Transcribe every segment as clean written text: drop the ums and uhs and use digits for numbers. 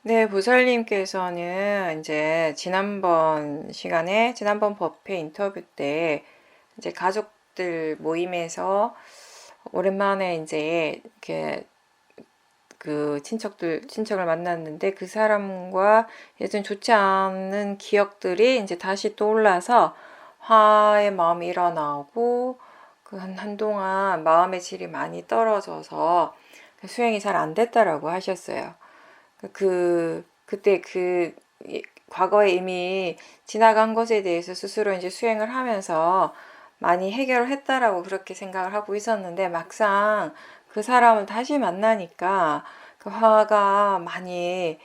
네, 보살님께서는 이제 지난번 법회 인터뷰 때 이제 가족들 모임에서 오랜만에 이제 이렇게 친척을 만났는데 그 사람과 예전 좋지 않은 기억들이 이제 다시 떠올라서 화의 마음이 일어나고 한동안 마음의 질이 많이 떨어져서 수행이 잘 안 됐다라고 하셨어요. 그때 과거에 이미 지나간 것에 대해서 스스로 이제 수행을 하면서 많이 해결을 했다라고 그렇게 생각을 하고 있었는데 막상 그 사람을 다시 만나니까 그 화가 많이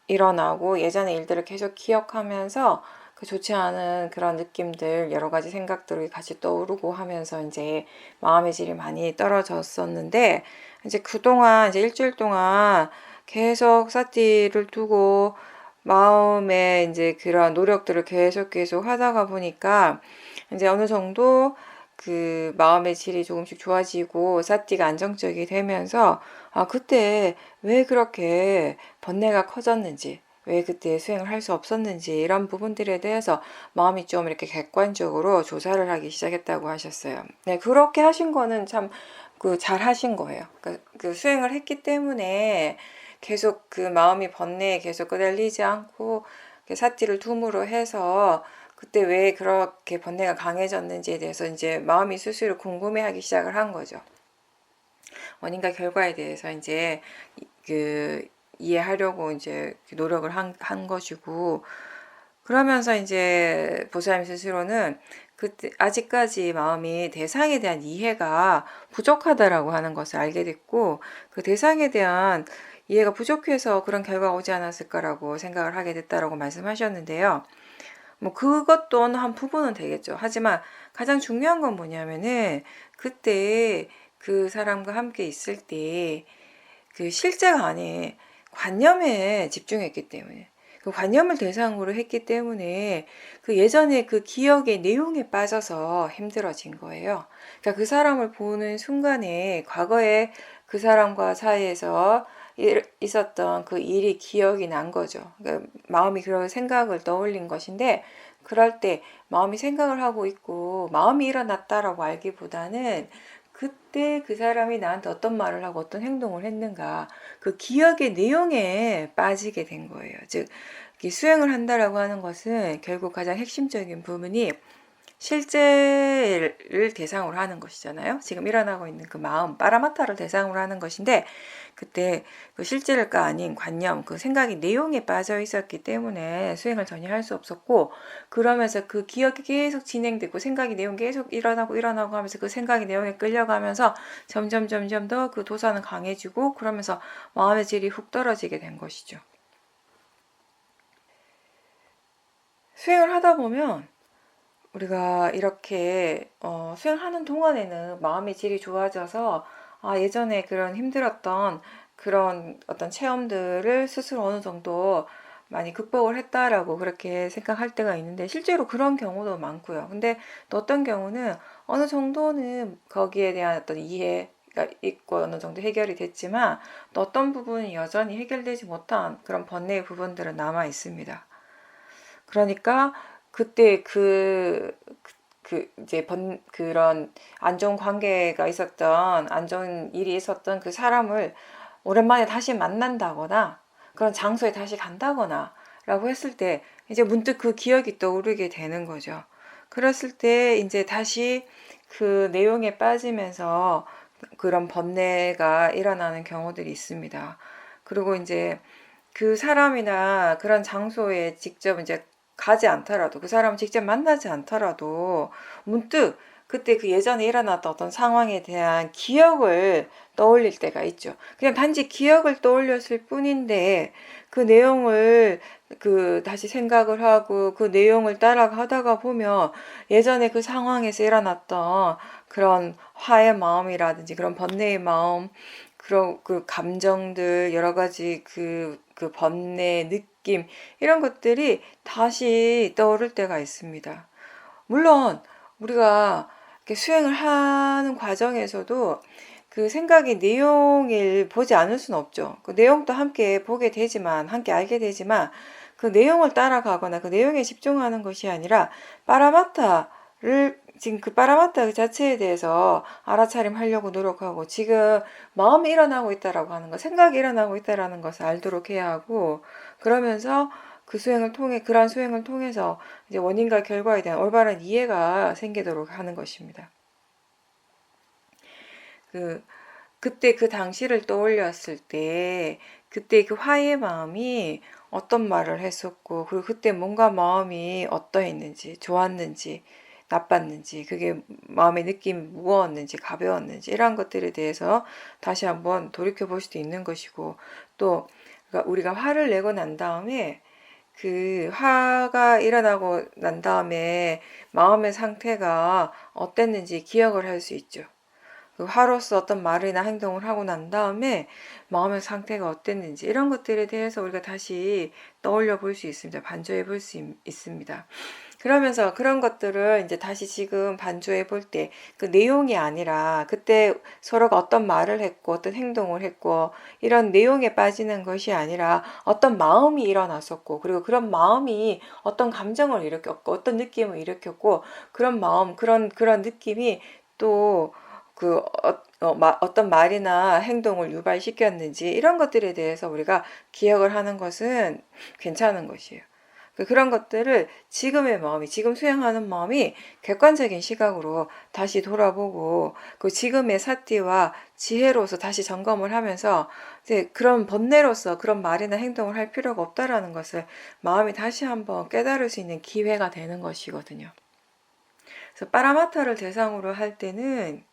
일어나고 예전의 일들을 계속 기억하면서 그 좋지 않은 그런 느낌들, 여러 가지 생각들이 같이 떠오르고 하면서 이제 마음의 질이 많이 떨어졌었는데 이제 그동안 이제 일주일 동안 계속 사티를 두고 마음에 이제 그런 노력들을 계속 하다가 보니까 이제 어느 정도 그 마음의 질이 조금씩 좋아지고 사티가 안정적이 되면서 그때 왜 그렇게 번뇌가 커졌는지, 왜 그때 수행을 할 수 없었는지 이런 부분들에 대해서 마음이 좀 이렇게 객관적으로 조사를 하기 시작했다고 하셨어요. 네, 그렇게 하신 거는 참 잘 하신 거예요. 그 수행을 했기 때문에 계속 그 마음이 번뇌에 계속 끄달리지 않고 사티를 둠으로 해서 그때 왜 그렇게 번뇌가 강해졌는지에 대해서 이제 마음이 스스로 궁금해하기 시작을 한 거죠. 원인과 결과에 대해서 이제 그 이해하려고 이제 노력을 한 것이고, 그러면서 이제 보살님 스스로는 그때 아직까지 마음이 대상에 대한 이해가 부족하다라고 하는 것을 알게 됐고, 그 대상에 대한 이해가 부족해서 그런 결과가 오지 않았을까라고 생각을 하게 됐다라고 말씀하셨는데요. 뭐 그것도 어느 한 부분은 되겠죠. 하지만 가장 중요한 건 뭐냐면은 그때 그 사람과 함께 있을 때 그 실제가 아닌 관념에 집중했기 때문에, 그 관념을 대상으로 했기 때문에 그 예전에 그 기억의 내용에 빠져서 힘들어진 거예요. 그러니까 그 사람을 보는 순간에 과거에 그 사람과 사이에서 있었던 그 일이 기억이 난 거죠. 그러니까 마음이 그런 생각을 떠올린 것인데, 그럴 때 마음이 생각을 하고 있고 마음이 일어났다라고 알기보다는 그때 그 사람이 나한테 어떤 말을 하고 어떤 행동을 했는가, 그 기억의 내용에 빠지게 된 거예요. 즉 수행을 한다라고 하는 것은 결국 가장 핵심적인 부분이 실제를 대상으로 하는 것이잖아요. 지금 일어나고 있는 그 마음, 빠라마타를 대상으로 하는 것인데, 그때 그 실제가 아닌 관념, 그 생각이 내용에 빠져 있었기 때문에 수행을 전혀 할 수 없었고, 그러면서 그 기억이 계속 진행되고 생각이 내용 계속 일어나고 하면서 그 생각이 내용에 끌려가면서 점점 더 그 도사는 강해지고, 그러면서 마음의 질이 훅 떨어지게 된 것이죠. 수행을 하다 보면 우리가 이렇게 수행하는 동안에는 마음의 질이 좋아져서 예전에 그런 힘들었던 그런 어떤 체험들을 스스로 어느 정도 많이 극복을 했다라고 그렇게 생각할 때가 있는데, 실제로 그런 경우도 많고요. 근데 또 어떤 경우는 어느 정도는 거기에 대한 어떤 이해가 있고 어느 정도 해결이 됐지만, 또 어떤 부분이 여전히 해결되지 못한 그런 번뇌의 부분들은 남아 있습니다. 그러니까 그때 이제 그런 안 좋은 관계가 있었던, 안 좋은 일이 있었던 그 사람을 오랜만에 다시 만난다거나 그런 장소에 다시 간다거나 라고 했을 때 이제 문득 그 기억이 떠오르게 되는 거죠. 그랬을 때 이제 다시 그 내용에 빠지면서 그런 번뇌가 일어나는 경우들이 있습니다. 그리고 이제 그 사람이나 그런 장소에 직접 이제 가지 않더라도, 그 사람을 직접 만나지 않더라도 문득 그때 그 예전에 일어났던 어떤 상황에 대한 기억을 떠올릴 때가 있죠. 그냥 단지 기억을 떠올렸을 뿐인데 그 내용을 다시 생각을 하고 그 내용을 따라가다가 보면 예전에 그 상황에서 일어났던 그런 화의 마음이라든지 그런 번뇌의 마음, 그런 그 감정들, 여러 가지 그 번뇌 느낌, 이런 것들이 다시 떠오를 때가 있습니다. 물론 우리가 이렇게 수행을 하는 과정에서도 그 생각이 내용을 보지 않을 수는 없죠. 그 내용도 함께 보게 되지만, 함께 알게 되지만, 그 내용을 따라가거나 그 내용에 집중하는 것이 아니라, 지금 그 빠라마타 그 자체에 대해서 알아차림하려고 노력하고, 지금 마음이 일어나고 있다라고 하는 것, 생각이 일어나고 있다라는 것을 알도록 해야 하고, 그러면서 그러한 수행을 통해서 이제 원인과 결과에 대한 올바른 이해가 생기도록 하는 것입니다. 그 그때 그 당시를 떠올렸을 때 그때 그 화의 마음이 어떤 말을 했었고, 그리고 그때 뭔가 마음이 어떠했는지, 좋았는지 나빴는지, 그게 마음의 느낌이 무거웠는지 가벼웠는지, 이러한 것들에 대해서 다시 한번 돌이켜 볼 수도 있는 것이고, 또 그러니까 우리가 화를 내고 난 다음에 그 화가 일어나고 난 다음에 마음의 상태가 어땠는지 기억을 할 수 있죠. 그 화로서 어떤 말이나 행동을 하고 난 다음에 마음의 상태가 어땠는지, 이런 것들에 대해서 우리가 다시 떠올려 볼 수 있습니다. 반조해 볼 수 있습니다. 그러면서 그런 것들을 이제 다시 지금 반조해 볼 때 그 내용이 아니라 그때 서로가 어떤 말을 했고 어떤 행동을 했고 이런 내용에 빠지는 것이 아니라 어떤 마음이 일어났었고, 그리고 그런 마음이 어떤 감정을 일으켰고 어떤 느낌을 일으켰고, 그런 마음, 그런 느낌이 또 어떤 말이나 행동을 유발시켰는지, 이런 것들에 대해서 우리가 기억을 하는 것은 괜찮은 것이에요. 그런 것들을 지금의 마음이, 지금 수행하는 마음이 객관적인 시각으로 다시 돌아보고, 그 지금의 사티와 지혜로서 다시 점검을 하면서 이제 그런 번뇌로서 그런 말이나 행동을 할 필요가 없다라는 것을 마음이 다시 한번 깨달을 수 있는 기회가 되는 것이거든요. 그래서 빠라마타를 대상으로 할 때는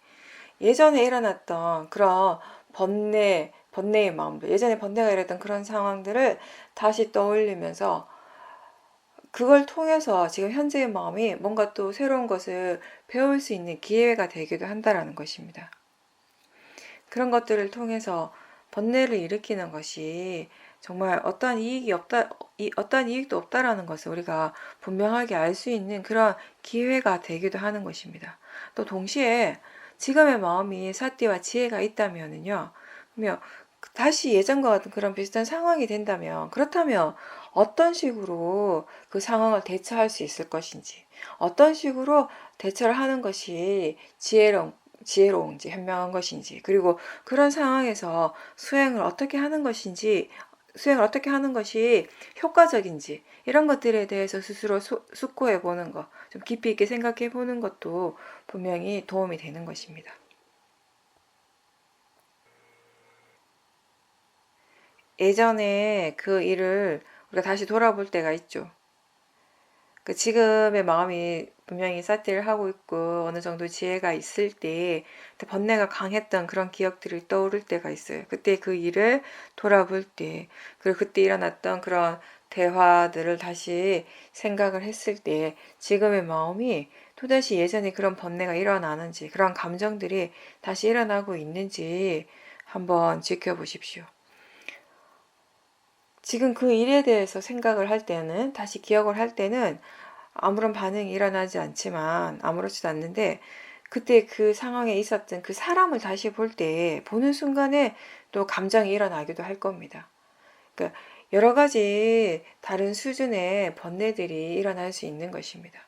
예전에 일어났던 그런 번뇌의 마음들, 예전에 번뇌가 일어났던 그런 상황들을 다시 떠올리면서 그걸 통해서 지금 현재의 마음이 뭔가 또 새로운 것을 배울 수 있는 기회가 되기도 한다라는 것입니다. 그런 것들을 통해서 번뇌를 일으키는 것이 정말 어떠한 이익도 없다라는 것을 우리가 분명하게 알 수 있는 그런 기회가 되기도 하는 것입니다. 또 동시에 지금의 마음이 사띠와 지혜가 있다면은요, 그러면 다시 예전과 같은 그런 비슷한 상황이 된다면, 그렇다면 어떤 식으로 그 상황을 대처할 수 있을 것인지, 어떤 식으로 대처를 하는 것이 지혜로운지, 현명한 것인지, 그리고 그런 상황에서 수행을 어떻게 하는 것이 효과적인지, 이런 것들에 대해서 스스로 숙고해 보는 것, 좀 깊이 있게 생각해 보는 것도 분명히 도움이 되는 것입니다. 예전에 그 일을 우리가 다시 돌아볼 때가 있죠. 그 지금의 마음이 분명히 사티를 하고 있고 어느 정도 지혜가 있을 때 번뇌가 강했던 그런 기억들이 떠오를 때가 있어요. 그때 그 일을 돌아볼 때, 그리고 그때 일어났던 그런 대화들을 다시 생각을 했을 때 지금의 마음이 또다시 예전에 그런 번뇌가 일어나는지, 그런 감정들이 다시 일어나고 있는지 한번 지켜보십시오. 지금 그 일에 대해서 생각을 할 때는, 다시 기억을 할 때는 아무런 반응이 일어나지 않지만, 아무렇지도 않는데, 그때 그 상황에 있었던 그 사람을 다시 보는 순간에 또 감정이 일어나기도 할 겁니다. 그러니까 여러 가지 다른 수준의 번뇌들이 일어날 수 있는 것입니다.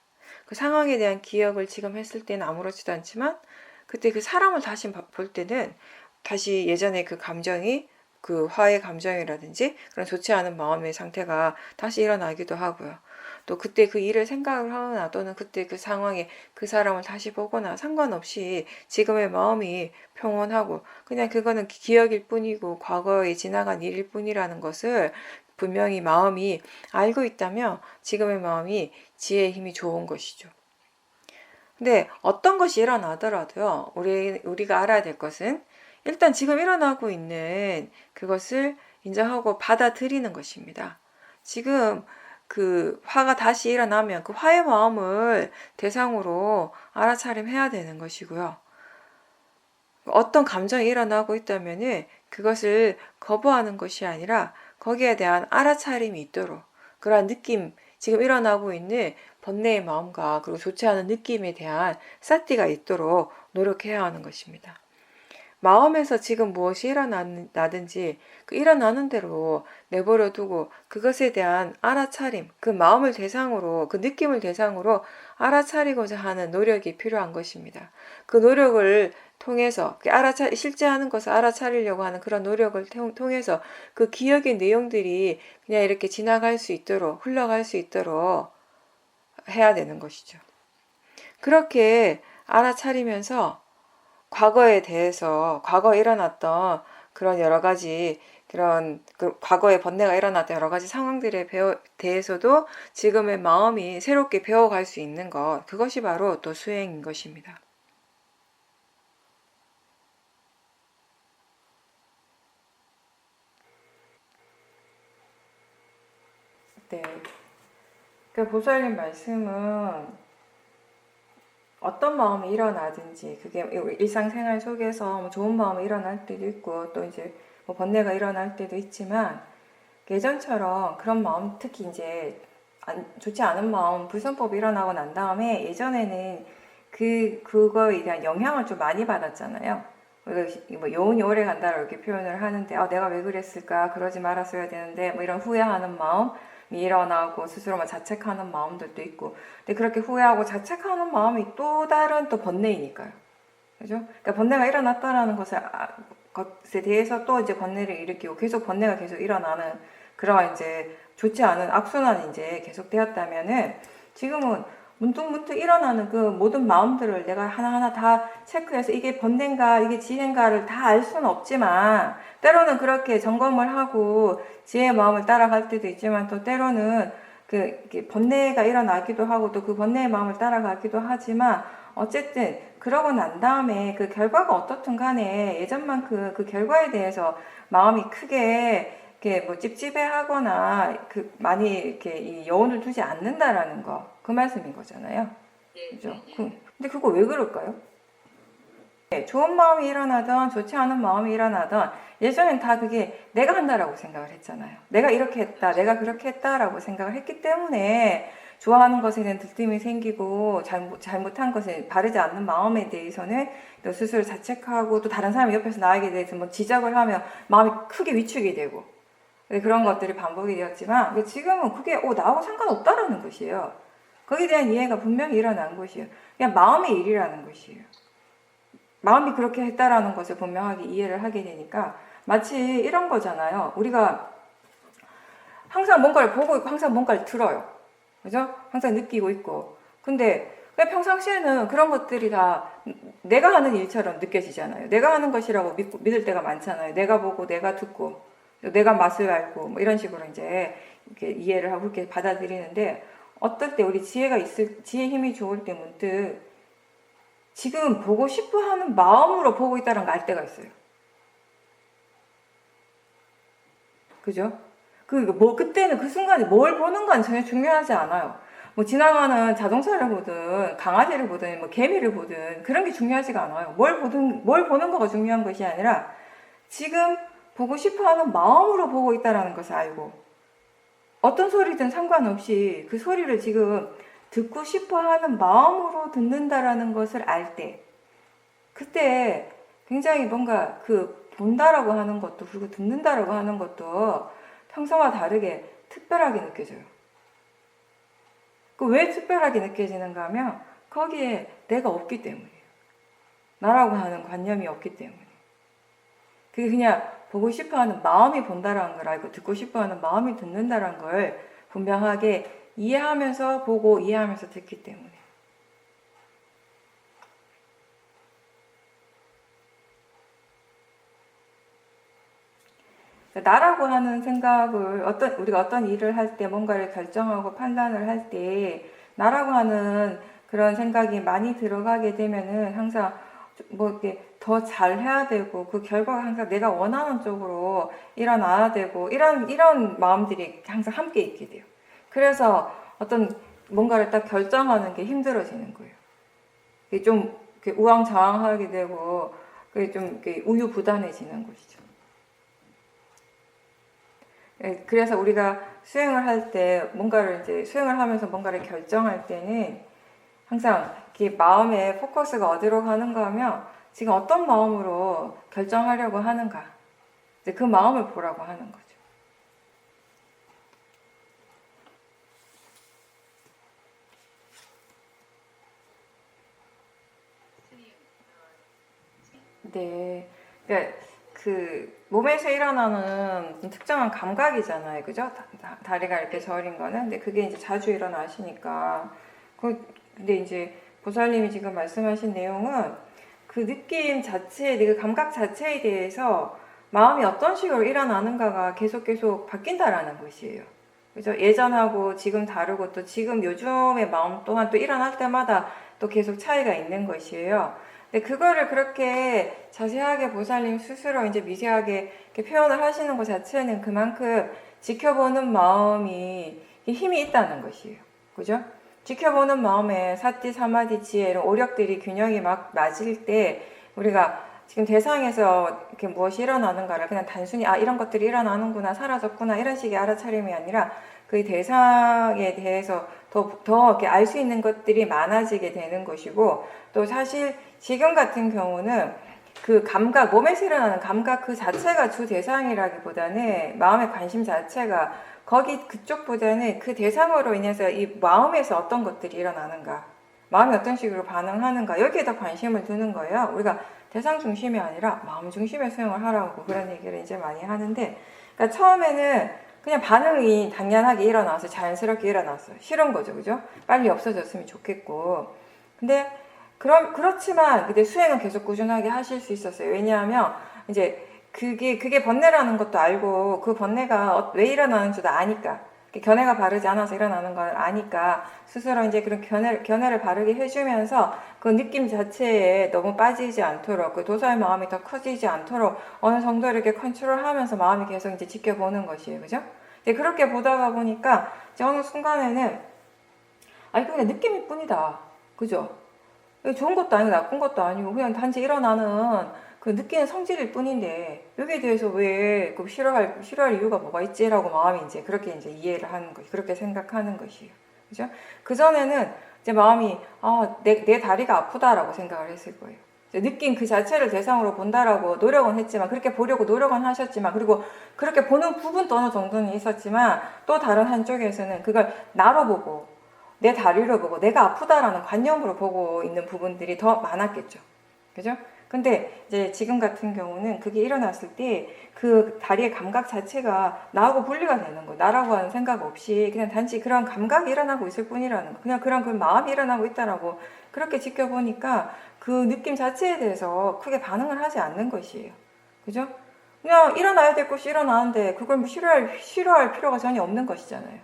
그 상황에 대한 기억을 지금 했을 때는 아무렇지도 않지만, 그때 그 사람을 다시 볼 때는 다시 예전에 그 감정이, 그 화의 감정이라든지 그런 좋지 않은 마음의 상태가 다시 일어나기도 하고요. 또 그때 그 일을 생각을 하거나 또는 그때 그 상황에 그 사람을 다시 보거나 상관없이 지금의 마음이 평온하고, 그냥 그거는 기억일 뿐이고 과거에 지나간 일일 뿐이라는 것을 분명히 마음이 알고 있다면 지금의 마음이 지혜의 힘이 좋은 것이죠. 근데 어떤 것이 일어나더라도요, 우리가 알아야 될 것은 일단 지금 일어나고 있는 그것을 인정하고 받아들이는 것입니다. 지금 그 화가 다시 일어나면 그 화의 마음을 대상으로 알아차림해야 되는 것이고요. 어떤 감정이 일어나고 있다면은 그것을 거부하는 것이 아니라 거기에 대한 알아차림이 있도록, 그러한 느낌, 지금 일어나고 있는 번뇌의 마음과 그리고 좋지 않은 느낌에 대한 사띠가 있도록 노력해야 하는 것입니다. 마음에서 지금 무엇이 일어나든지 그 일어나는 대로 내버려 두고 그것에 대한 알아차림, 그 마음을 대상으로, 그 느낌을 대상으로 알아차리고자 하는 노력이 필요한 것입니다. 그 노력을 통해서, 실제 하는 것을 알아차리려고 하는 그런 노력을 통해서 그 기억의 내용들이 그냥 이렇게 지나갈 수 있도록, 흘러갈 수 있도록 해야 되는 것이죠. 그렇게 알아차리면서 과거에 대해서, 과거에 일어났던 그런 여러 가지, 그 과거에 번뇌가 일어났던 여러 가지 상황들에 대해서도 지금의 마음이 새롭게 배워갈 수 있는 것, 그것이 바로 또 수행인 것입니다. 네. 그 보살님 말씀은 어떤 마음이 일어나든지 그게 일상생활 속에서 뭐 좋은 마음이 일어날 때도 있고 또 이제 뭐 번뇌가 일어날 때도 있지만 예전처럼 그런 마음, 특히 이제 좋지 않은 마음, 불선법이 일어나고 난 다음에 예전에는 그거에 대한 영향을 좀 많이 받았잖아요. 뭐 여운이 오래 간다고 이렇게 표현을 하는데 내가 왜 그랬을까, 그러지 말았어야 되는데 뭐 이런 후회하는 마음이 일어나고 스스로만 자책하는 마음들도 있고, 근데 그렇게 후회하고 자책하는 마음이 또 다른 또 번뇌이니까요. 그죠? 그러니까 번뇌가 일어났다라는 것에 대해서 또 이제 번뇌를 일으키고 계속 번뇌가 계속 일어나는 그런 이제 좋지 않은 악순환이 이제 계속되었다면은 지금은 문득문득 일어나는 그 모든 마음들을 내가 하나하나 다 체크해서 이게 번뇌인가 이게 지혜인가를 다 알 수는 없지만 때로는 그렇게 점검을 하고 지혜의 마음을 따라갈 때도 있지만 또 때로는 번뇌가 일어나기도 하고 또 그 번뇌의 마음을 따라가기도 하지만 어쨌든 그러고 난 다음에 그 결과가 어떻든 간에 예전만큼 그 결과에 대해서 마음이 크게 이렇게 뭐 찝찝해하거나 많이 이렇게 이 여운을 두지 않는다라는 거, 그 말씀인 거잖아요. 그죠? 근데 그거 왜 그럴까요? 좋은 마음이 일어나던 좋지 않은 마음이 일어나던 예전엔 다 그게 내가 한다라고 생각을 했잖아요. 내가 이렇게 했다, 내가 그렇게 했다라고 생각을 했기 때문에 좋아하는 것에 대한 들뜸이 생기고 잘못한 것에 바르지 않는 마음에 대해서는 또 스스로 자책하고 또 다른 사람이 옆에서 나에게 대해서 뭐 지적을 하면 마음이 크게 위축이 되고 그런 것들이 반복이 되었지만 지금은 그게 나하고 상관없다라는 것이에요. 거기에 대한 이해가 분명히 일어난 것이에요. 그냥 마음의 일이라는 것이에요. 마음이 그렇게 했다라는 것을 분명하게 이해를 하게 되니까 마치 이런 거잖아요. 우리가 항상 뭔가를 보고 있고 항상 뭔가를 들어요. 그죠? 항상 느끼고 있고. 근데 평상시에는 그런 것들이 다 내가 하는 일처럼 느껴지잖아요. 내가 하는 것이라고 믿을 때가 많잖아요. 내가 보고 내가 듣고 내가 맛을 알고 뭐 이런 식으로 이제 이렇게 이해를 하고 그렇게 받아들이는데 어떨 때 우리 지혜 힘이 좋을 때 문득 지금 보고 싶어 하는 마음으로 보고 있다는 걸 알 때가 있어요. 그죠? 그때는 그 순간에 뭘 보는 건 전혀 중요하지 않아요. 뭐 지나가는 자동차를 보든 강아지를 보든 뭐 개미를 보든 그런 게 중요하지가 않아요. 뭘 보는 거가 중요한 것이 아니라 지금 보고 싶어 하는 마음으로 보고 있다는 것을 알고 어떤 소리든 상관없이 그 소리를 지금 듣고 싶어 하는 마음으로 듣는다라는 것을 알 때, 그때 굉장히 뭔가 본다라고 하는 것도 그리고 듣는다라고 하는 것도 평소와 다르게 특별하게 느껴져요. 왜 특별하게 느껴지는가 하면 거기에 내가 없기 때문이에요. 나라고 하는 관념이 없기 때문에. 그게 그냥 보고 싶어하는 마음이 본다라는 걸 알고 듣고 싶어하는 마음이 듣는다라는 걸 분명하게 이해하면서 보고 이해하면서 듣기 때문에. 나라고 하는 생각을 우리가 어떤 일을 할 때 뭔가를 결정하고 판단을 할 때 나라고 하는 그런 생각이 많이 들어가게 되면은 항상 뭐 이렇게 더 잘해야 되고 그 결과가 항상 내가 원하는 쪽으로 일어나야 되고 이런 마음들이 항상 함께 있게 돼요. 그래서 어떤 뭔가를 딱 결정하는 게 힘들어지는 거예요. 좀 우왕좌왕하게 되고 좀 우유부단해지는 것이죠. 그래서 우리가 수행을 할 때 수행을 하면서 뭔가를 결정할 때는 항상 마음의 포커스가 어디로 가는가 하면 지금 어떤 마음으로 결정하려고 하는가. 이제 그 마음을 보라고 하는 거죠. 네. 그러니까 그 몸에서 일어나는 특정한 감각이잖아요. 그죠? 다리가 이렇게 저린 거는. 근데 그게 이제 자주 일어나시니까. 근데 이제 보살님이 지금 말씀하신 내용은 그 느낌 자체, 그 감각 자체에 대해서 마음이 어떤 식으로 일어나는가가 계속 바뀐다라는 것이에요. 그죠? 예전하고 지금 다르고 또 지금 요즘의 마음 또한 또 일어날 때마다 또 계속 차이가 있는 것이에요. 근데 그거를 그렇게 자세하게 보살님 스스로 이제 미세하게 이렇게 표현을 하시는 것 자체는 그만큼 지켜보는 마음이 힘이 있다는 것이에요. 그죠? 지켜보는 마음에 사티, 사마디, 지혜 이런 오력들이 균형이 막 맞을 때 우리가 지금 대상에서 이렇게 무엇이 일어나는가를 그냥 단순히 이런 것들이 일어나는구나, 사라졌구나 이런 식의 알아차림이 아니라 그 대상에 대해서 더 이렇게 알 수 있는 것들이 많아지게 되는 것이고, 또 사실 지금 같은 경우는 그 감각, 몸에서 일어나는 감각 그 자체가 주 대상이라기보다는 마음의 관심 자체가 거기 그쪽보다는 그 대상으로 인해서 이 마음에서 어떤 것들이 일어나는가, 마음이 어떤 식으로 반응하는가, 여기에 더 관심을 두는 거예요. 우리가 대상 중심이 아니라 마음 중심의 수행을 하라고 그런 얘기를 이제 많이 하는데, 그러니까 처음에는 그냥 반응이 당연하게 일어나서 자연스럽게 일어났어요. 싫은 거죠, 그죠? 빨리 없어졌으면 좋겠고. 근데 그렇지만 근데 수행은 계속 꾸준하게 하실 수 있었어요. 왜냐하면 이제 그게 번뇌라는 것도 알고 그 번뇌가 왜 일어나는 줄도 아니까, 견해가 바르지 않아서 일어나는 걸 아니까 스스로 이제 그런 견해를 바르게 해주면서 그 느낌 자체에 너무 빠지지 않도록, 그 도사의 마음이 더 커지지 않도록 어느 정도 이렇게 컨트롤하면서 마음이 계속 이제 지켜보는 것이에요, 그죠? 이제 그렇게 보다가 보니까 이제 어느 순간에는 그냥 느낌일 뿐이다, 그죠? 좋은 것도 아니고 나쁜 것도 아니고 그냥 단지 일어나는 그 느끼는 성질일 뿐인데 여기에 대해서 왜 싫어할 이유가 뭐가 있지라고 마음이 이제 그렇게 이제 이해를 하는 것이, 그렇게 생각하는 것이에요. 그죠? 그전에는 이제 마음이 내 다리가 아프다라고 생각을 했을 거예요. 느낀 그 자체를 대상으로 본다라고 노력은 했지만, 그렇게 보려고 노력은 하셨지만, 그리고 그렇게 보는 부분도 어느 정도는 있었지만, 또 다른 한쪽에서는 그걸 나로 보고 내 다리로 보고 내가 아프다라는 관념으로 보고 있는 부분들이 더 많았겠죠. 그죠? 근데 이제 지금 같은 경우는 그게 일어났을 때 그 다리의 감각 자체가 나하고 분리가 되는 거예요. 나라고 하는 생각 없이 그냥 단지 그런 감각이 일어나고 있을 뿐이라는 거. 그냥 그런 그 마음이 일어나고 있다라고 그렇게 지켜보니까 그 느낌 자체에 대해서 크게 반응을 하지 않는 것이에요. 그죠? 그냥 일어나야 될 것이 일어나는데 그걸 뭐 싫어할 필요가 전혀 없는 것이잖아요.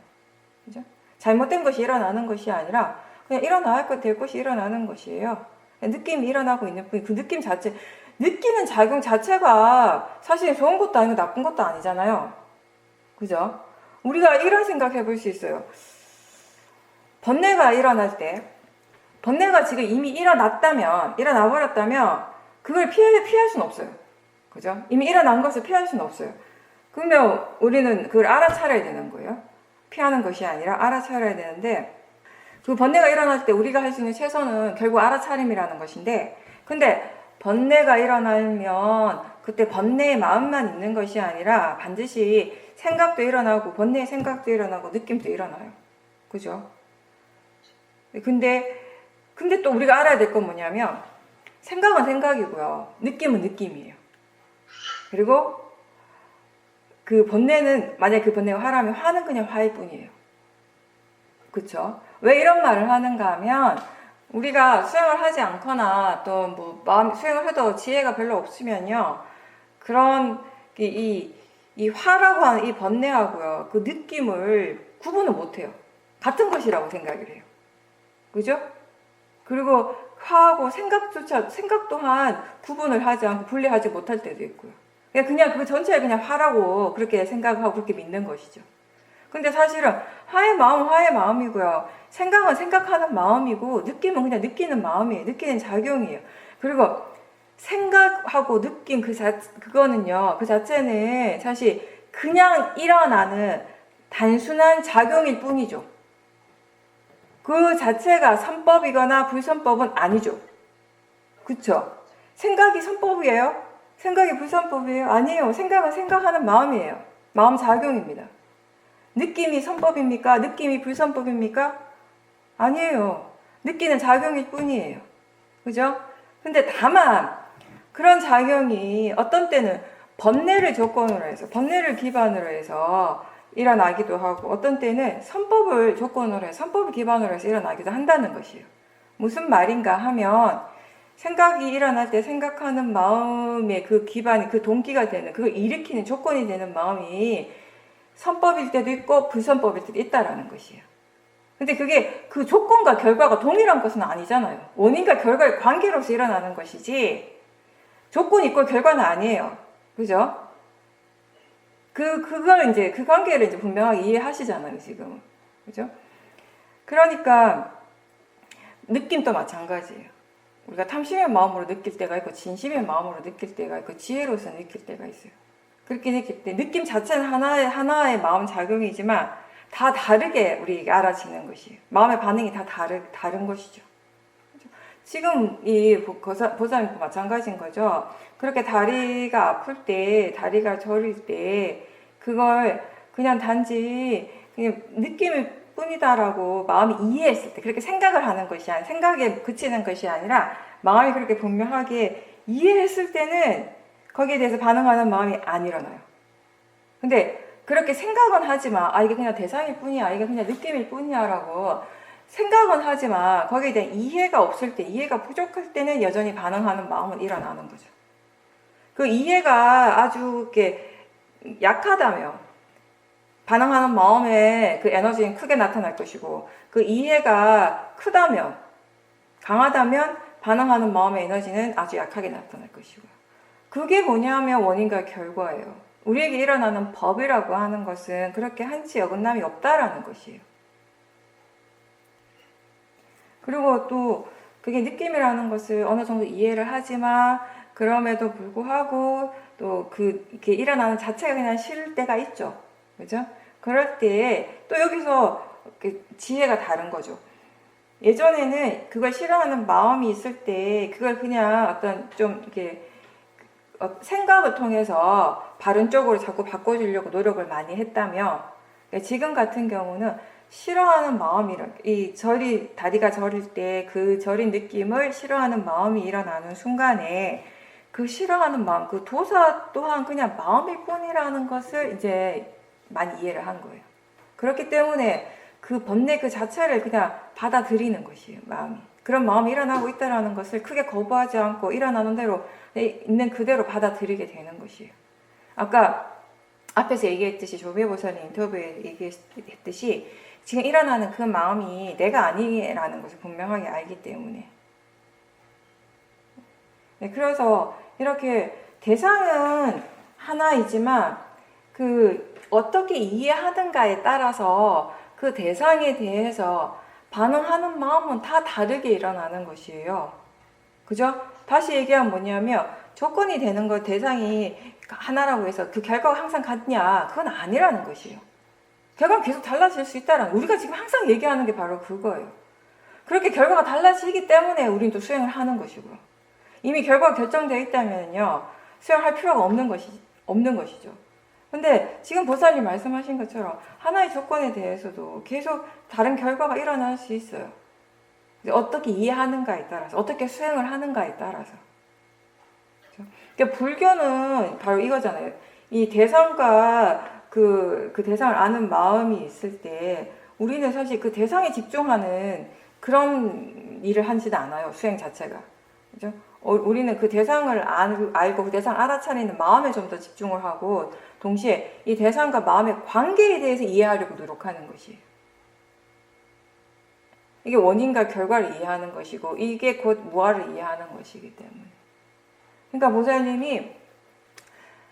그죠? 잘못된 것이 일어나는 것이 아니라 그냥 일어나야 될 것이 일어나는 것이에요. 느낌이 일어나고 있는 뿐이, 그 느낌 자체, 느끼는 작용 자체가 사실 좋은 것도 아니고 나쁜 것도 아니잖아요. 그죠? 우리가 이런 생각 해볼 수 있어요. 번뇌가 일어날 때, 번뇌가 지금 이미 일어나버렸다면 그걸 피할 수는 없어요. 그죠? 이미 일어난 것을 피할 수는 없어요. 그러면 우리는 그걸 알아차려야 되는 거예요. 피하는 것이 아니라 알아차려야 되는데, 그 번뇌가 일어날 때 우리가 할 수 있는 최선은 결국 알아차림이라는 것인데, 근데 번뇌가 일어나면 그때 번뇌의 마음만 있는 것이 아니라 반드시 생각도 일어나고 번뇌의 생각도 일어나고 느낌도 일어나요. 그죠? 근데 또 우리가 알아야 될 건 뭐냐면, 생각은 생각이고요, 느낌은 느낌이에요. 그리고 그 번뇌는, 만약에 그 번뇌가 화라면 화는 그냥 화일 뿐이에요. 그쵸? 왜 이런 말을 하는가 하면, 우리가 수행을 하지 않거나 또 뭐 수행을 해도 지혜가 별로 없으면요, 그런 이 화라고 하는 이 번뇌하고요, 그 느낌을 구분을 못해요. 같은 것이라고 생각을 해요. 그죠? 그리고 화하고 생각 또한 구분을 하지 않고 분리하지 못할 때도 있고요. 그냥 그 전체를 그냥 화라고 그렇게 생각하고 그렇게 믿는 것이죠. 근데 사실은 화의 마음은 화의 마음이고요, 생각은 생각하는 마음이고, 느낌은 그냥 느끼는 마음이에요. 느끼는 작용이에요. 그리고 생각하고 느낌 그거는요, 그 자체는 사실 그냥 일어나는 단순한 작용일 뿐이죠. 그 자체가 선법이거나 불선법은 아니죠. 그쵸? 생각이 선법이에요? 생각이 불선법이에요? 아니에요. 생각은 생각하는 마음이에요. 마음 작용입니다. 느낌이 선법입니까? 느낌이 불선법입니까? 아니에요. 느끼는 작용일 뿐이에요. 그죠? 근데 다만 그런 작용이 어떤 때는 번뇌를 조건으로 해서, 번뇌를 기반으로 해서 일어나기도 하고, 어떤 때는 선법을 조건으로 해서, 선법을 기반으로 해서 일어나기도 한다는 것이에요. 무슨 말인가 하면, 생각이 일어날 때 생각하는 마음의 그 기반이, 그 동기가 되는, 그걸 일으키는 조건이 되는 마음이 선법일 때도 있고 불선법일 때도 있다라는 것이에요. 근데 그게 그 조건과 결과가 동일한 것은 아니잖아요. 원인과 결과의 관계로서 일어나는 것이지, 조건이 있고 결과는 아니에요. 그죠? 그걸 이제, 그 관계를 이제 분명하게 이해하시잖아요, 지금. 그죠? 그러니까, 느낌도 마찬가지예요. 우리가 탐심의 마음으로 느낄 때가 있고, 진심의 마음으로 느낄 때가 있고, 지혜로서 느낄 때가 있어요. 그렇게 느낄 때, 느낌 자체는 하나의 마음 작용이지만, 다 다르게 우리가 알아지는 것이에요. 마음의 반응이 다 다른 것이죠. 지금 이 보살님도 마찬가지인 거죠. 그렇게 다리가 아플 때, 다리가 저릴 때, 그걸 그냥 단지 그냥 느낌일 뿐이다라고 마음이 이해했을 때, 그렇게 생각을 하는 것이 아니라, 생각에 그치는 것이 아니라, 마음이 그렇게 분명하게 이해했을 때는 거기에 대해서 반응하는 마음이 안 일어나요. 근데 그렇게 생각은 하지만, 이게 그냥 대상일 뿐이야, 이게 그냥 느낌일 뿐이야 라고 생각은 하지만 거기에 대한 이해가 없을 때, 이해가 부족할 때는 여전히 반응하는 마음은 일어나는 거죠. 그 이해가 아주 이렇게 약하다면 반응하는 마음의 그 에너지는 크게 나타날 것이고, 그 이해가 크다면, 강하다면 반응하는 마음의 에너지는 아주 약하게 나타날 것이고요. 그게 뭐냐면 원인과 결과예요. 우리에게 일어나는 법이라고 하는 것은 그렇게 한치 어긋남이 없다라는 것이에요. 그리고 또 그게 느낌이라는 것을 어느 정도 이해를 하지만, 그럼에도 불구하고 또 이렇게 일어나는 자체가 그냥 싫을 때가 있죠. 그죠? 그럴 때 또 여기서 지혜가 다른 거죠. 예전에는 그걸 싫어하는 마음이 있을 때 그걸 그냥 어떤 좀 이렇게 생각을 통해서 바른 쪽으로 자꾸 바꿔주려고 노력을 많이 했다면, 지금 같은 경우는 싫어하는 마음이라, 다리가 저릴 때 그 저린 느낌을 싫어하는 마음이 일어나는 순간에 그 싫어하는 마음, 그 도사 또한 그냥 마음일 뿐이라는 것을 이제 많이 이해를 한 거예요. 그렇기 때문에 그 번뇌 그 자체를 그냥 받아들이는 것이에요, 마음이. 그런 마음이 일어나고 있다는 것을 크게 거부하지 않고 일어나는 대로, 있는 그대로 받아들이게 되는 것이에요. 아까 앞에서 얘기했듯이, 조배보살님 인터뷰에 얘기했듯이, 지금 일어나는 그 마음이 내가 아니라는 것을 분명하게 알기 때문에. 네, 그래서 이렇게 대상은 하나이지만 어떻게 이해하는가에 따라서 그 대상에 대해서 반응하는 마음은 다 다르게 일어나는 것이에요. 그죠? 다시 얘기하면 뭐냐면, 조건이 되는 것, 대상이 하나라고 해서 그 결과가 항상 같냐? 그건 아니라는 것이에요. 결과는 계속 달라질 수 있다는, 우리가 지금 항상 얘기하는 게 바로 그거예요. 그렇게 결과가 달라지기 때문에 우리는 또 수행을 하는 것이고요. 이미 결과가 결정되어 있다면요, 수행할 필요가 없는 것이죠. 근데 지금 보살님 말씀하신 것처럼 하나의 조건에 대해서도 계속 다른 결과가 일어날 수 있어요. 어떻게 이해하는가에 따라서, 어떻게 수행을 하는가에 따라서. 그러니까 불교는 바로 이거잖아요. 이 대상과 그 대상을 아는 마음이 있을 때, 우리는 사실 그 대상에 집중하는 그런 일을 하지는 않아요, 수행 자체가. 그죠? 우리는 그 대상을 알고 그 대상을 알아차리는 마음에 좀 더 집중을 하고, 동시에 이 대상과 마음의 관계에 대해서 이해하려고 노력하는 것이에요. 이게 원인과 결과를 이해하는 것이고, 이게 곧 무아를 이해하는 것이기 때문에. 그러니까 보살님이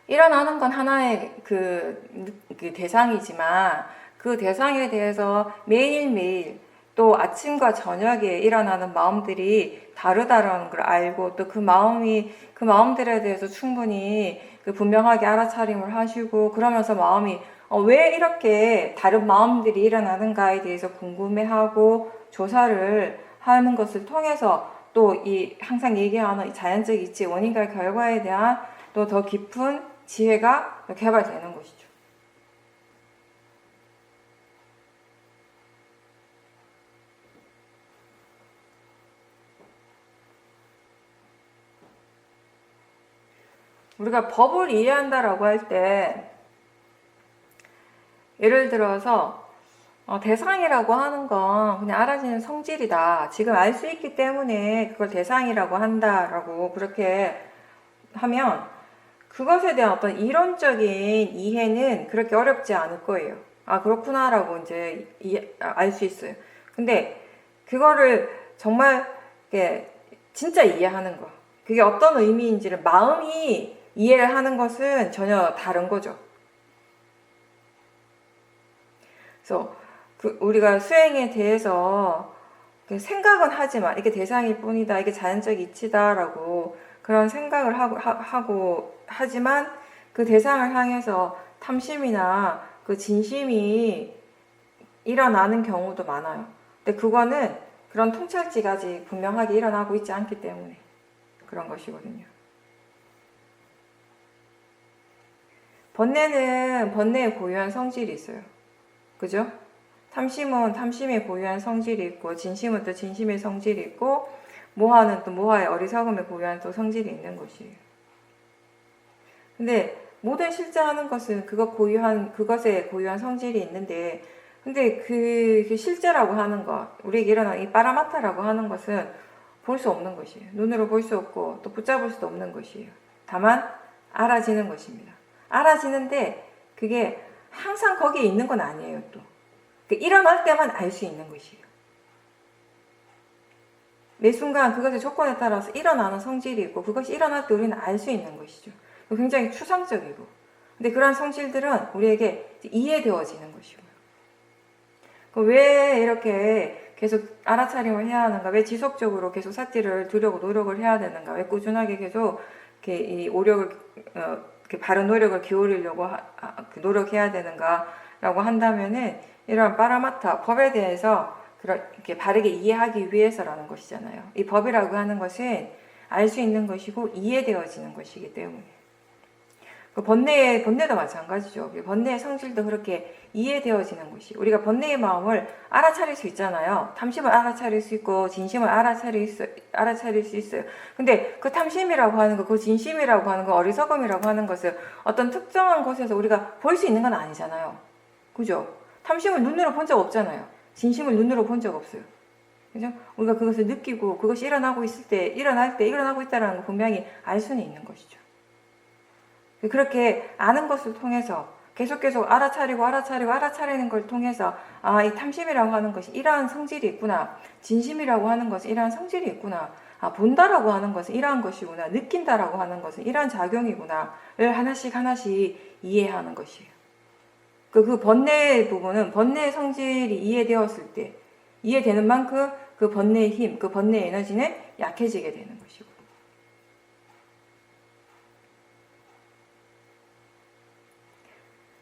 일어나는 건 하나의 그 대상이지만, 그 대상에 대해서 매일매일 또 아침과 저녁에 일어나는 마음들이 다르다는 걸 알고, 또 그 마음들에 대해서 충분히 분명하게 알아차림을 하시고, 그러면서 마음이 왜 이렇게 다른 마음들이 일어나는가에 대해서 궁금해하고 조사를 하는 것을 통해서 또 이 항상 얘기하는 이 자연적 이치, 원인과 결과에 대한 또 더 깊은 지혜가 개발되는 것이죠. 우리가 법을 이해한다라고 할 때 예를 들어서 대상이라고 하는 건 그냥 알아지는 성질이다. 지금 알 수 있기 때문에 그걸 대상이라고 한다라고 그렇게 하면 그것에 대한 어떤 이론적인 이해는 그렇게 어렵지 않을 거예요. 아, 그렇구나라고 이제 알 수 있어요. 근데 그거를 정말 진짜 이해하는 거. 그게 어떤 의미인지를 마음이 이해를 하는 것은 전혀 다른 거죠. 그래서 우리가 수행에 대해서 생각은 하지만 이게 대상일 뿐이다, 이게 자연적 이치다라고 그런 생각을 하고 하지만 그 대상을 향해서 탐심이나 그 진심이 일어나는 경우도 많아요. 근데 그거는 그런 통찰지가 아직 분명하게 일어나고 있지 않기 때문에 그런 것이거든요. 번뇌는 번뇌의 고유한 성질이 있어요. 그죠? 탐심은 탐심의 고유한 성질이 있고, 진심은 또 진심의 성질이 있고, 모하는 또 모하의 어리석음의 고유한 또 성질이 있는 것이에요. 근데 모든 실제 하는 것은 그것에 고유한 성질이 있는데, 근데 그 실제라고 하는 것, 우리에게 일어나는 이 빠라마타라고 하는 것은 볼 수 없는 것이에요. 눈으로 볼 수 없고 또 붙잡을 수도 없는 것이에요. 다만 알아지는 것입니다. 알아지는데 그게 항상 거기에 있는 건 아니에요. 또 일어날 때만 알 수 있는 것이에요. 매 순간 그것의 조건에 따라서 일어나는 성질이 있고 그것이 일어날 때 우리는 알 수 있는 것이죠. 굉장히 추상적이고, 근데 그러한 성질들은 우리에게 이해되어지는 것이고요. 왜 이렇게 계속 알아차림을 해야 하는가? 왜 지속적으로 계속 사티를 두려고 노력을 해야 되는가? 왜 꾸준하게 계속 이렇게 이 오력을 이렇게 바른 노력을 기울이려고 노력해야 되는가라고 한다면은 이런 빠라마타 법에 대해서 그렇게 바르게 이해하기 위해서라는 것이잖아요. 이 법이라고 하는 것은 알 수 있는 것이고 이해되어지는 것이기 때문에. 번뇌도 마찬가지죠. 번뇌의 성질도 그렇게 이해되어지는 것이. 우리가 번뇌의 마음을 알아차릴 수 있잖아요. 탐심을 알아차릴 수 있고, 진심을 알아차릴 수 있어요. 근데 그 탐심이라고 하는 거, 그 진심이라고 하는 거, 어리석음이라고 하는 것을 어떤 특정한 곳에서 우리가 볼 수 있는 건 아니잖아요. 그죠? 탐심을 눈으로 본 적 없잖아요. 진심을 눈으로 본 적 없어요. 그죠? 우리가 그것을 느끼고, 그것이 일어나고 일어나고 있다는 거 분명히 알 수는 있는 것이죠. 그렇게 아는 것을 통해서 계속 알아차리는 걸 통해서 이 탐심이라고 하는 것이 이러한 성질이 있구나, 진심이라고 하는 것은 이러한 성질이 있구나, 본다라고 하는 것은 이러한 것이구나, 느낀다라고 하는 것은 이러한 작용이구나를 하나씩 이해하는 것이에요. 그 번뇌의 부분은 번뇌의 성질이 이해되었을 때, 이해되는 만큼 그 번뇌의 힘, 그 번뇌의 에너지는 약해지게 되는 것이고.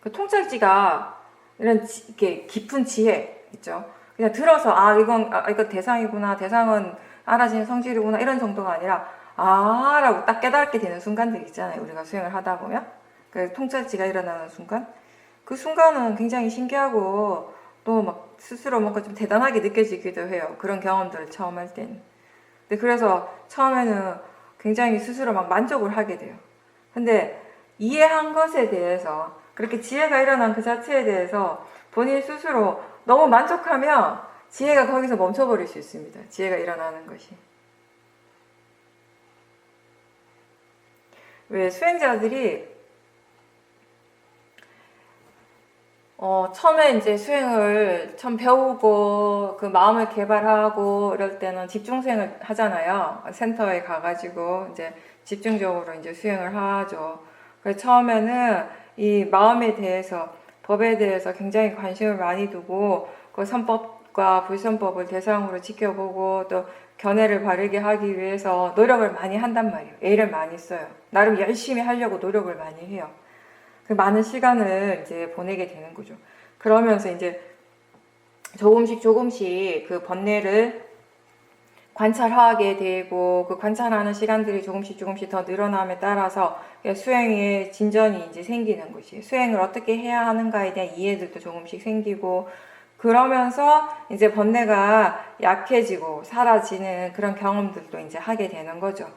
그 통찰지가 이런 이렇게 깊은 지혜 있죠. 그냥 들어서 이건 대상이구나, 대상은 알아지는 성질이구나 이런 정도가 아니라 라고 딱 깨닫게 되는 순간들 있잖아요. 우리가 수행을 하다 보면 그 통찰지가 일어나는 순간, 그 순간은 굉장히 신기하고 또 막 스스로 뭔가 좀 대단하게 느껴지기도 해요. 그런 경험들을 처음 할 때는. 근데 그래서 처음에는 굉장히 스스로 막 만족을 하게 돼요. 근데 이해한 것에 대해서, 그렇게 지혜가 일어난 그 자체에 대해서 본인 스스로 너무 만족하면 지혜가 거기서 멈춰버릴 수 있습니다. 지혜가 일어나는 것이. 왜 수행자들이 처음에 이제 수행을 처음 배우고 그 마음을 개발하고 이럴 때는 집중수행을 하잖아요. 센터에 가가지고 이제 집중적으로 이제 수행을 하죠. 그래서 처음에는 이 마음에 대해서, 법에 대해서 굉장히 관심을 많이 두고 그 선법과 불선법을 대상으로 지켜보고 또 견해를 바르게 하기 위해서 노력을 많이 한단 말이에요. 애를 많이 써요. 나름 열심히 하려고 노력을 많이 해요. 그 많은 시간을 이제 보내게 되는 거죠. 그러면서 이제 조금씩 그 번뇌를 관찰하게 되고 그 관찰하는 시간들이 조금씩 조금씩 더 늘어남에 따라서 수행의 진전이 이제 생기는 것이에요. 수행을 어떻게 해야 하는가에 대한 이해들도 조금씩 생기고 그러면서 이제 번뇌가 약해지고 사라지는 그런 경험들도 이제 하게 되는 거죠.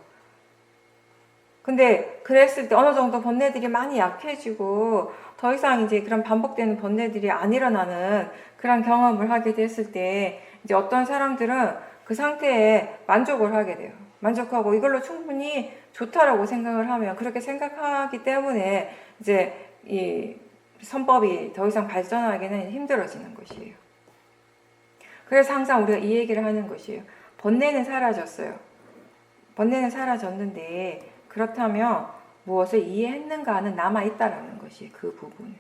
근데 그랬을 때 어느 정도 번뇌들이 많이 약해지고 더 이상 이제 그런 반복되는 번뇌들이 안 일어나는 그런 경험을 하게 됐을 때 이제 어떤 사람들은 그 상태에 만족을 하게 돼요. 만족하고 이걸로 충분히 좋다라고 생각을 하면 그렇게 생각하기 때문에 이제 이 선법이 더 이상 발전하기는 힘들어지는 것이에요. 그래서 항상 우리가 이 얘기를 하는 것이에요. 번뇌는 사라졌어요. 번뇌는 사라졌는데 그렇다면 무엇을 이해했는가는 남아있다라는 것이 그 부분.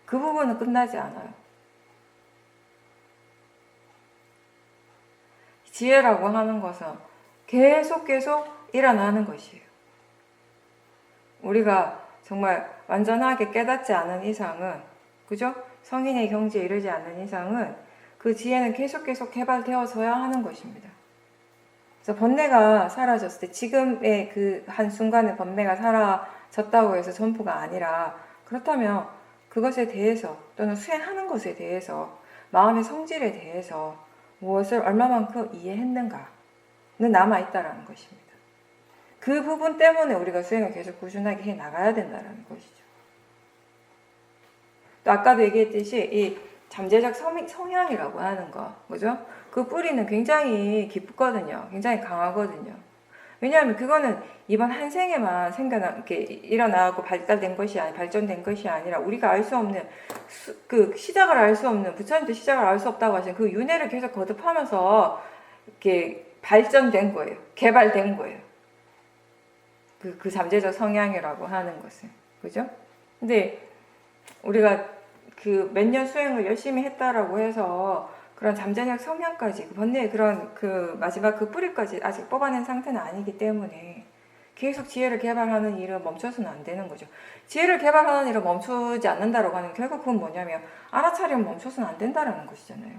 그 부분은 끝나지 않아요. 지혜라고 하는 것은 계속 일어나는 것이에요. 우리가 정말 완전하게 깨닫지 않은 이상은, 그죠? 성인의 경지에 이르지 않는 이상은 그 지혜는 계속 개발되어져야 하는 것입니다. 그래서 번뇌가 사라졌을 때 지금의 그 한순간에 번뇌가 사라졌다고 해서 전부가 아니라 그렇다면 그것에 대해서 또는 수행하는 것에 대해서 마음의 성질에 대해서 무엇을 얼마만큼 이해했는가는 남아있다라는 것입니다. 그 부분 때문에 우리가 수행을 계속 꾸준하게 해 나가야 된다는 것이죠. 또 아까도 얘기했듯이 이 잠재적 성향이라고 하는 거, 그죠? 그 뿌리는 굉장히 깊거든요. 굉장히 강하거든요. 왜냐하면 그거는 이번 한 생에만 이렇게 일어나고 발전된 것이 아니라 우리가 알 수 없는 그 시작을 알 수 없는 부처님도 시작을 알 수 없다고 하시는 그 윤회를 계속 거듭하면서 이렇게 발전된 거예요. 개발된 거예요. 그 잠재적 성향이라고 하는 것은, 그죠? 근데 우리가 그 몇 년 수행을 열심히 했다라고 해서 그런 잠재적 성향까지 번뇌의 그런 그 마지막 그 뿌리까지 아직 뽑아낸 상태는 아니기 때문에 계속 지혜를 개발하는 일은 멈춰서는 안 되는 거죠. 지혜를 개발하는 일을 멈추지 않는다라고 하는 결국 그건 뭐냐면 알아차리면 멈춰서는 안 된다라는 것이잖아요.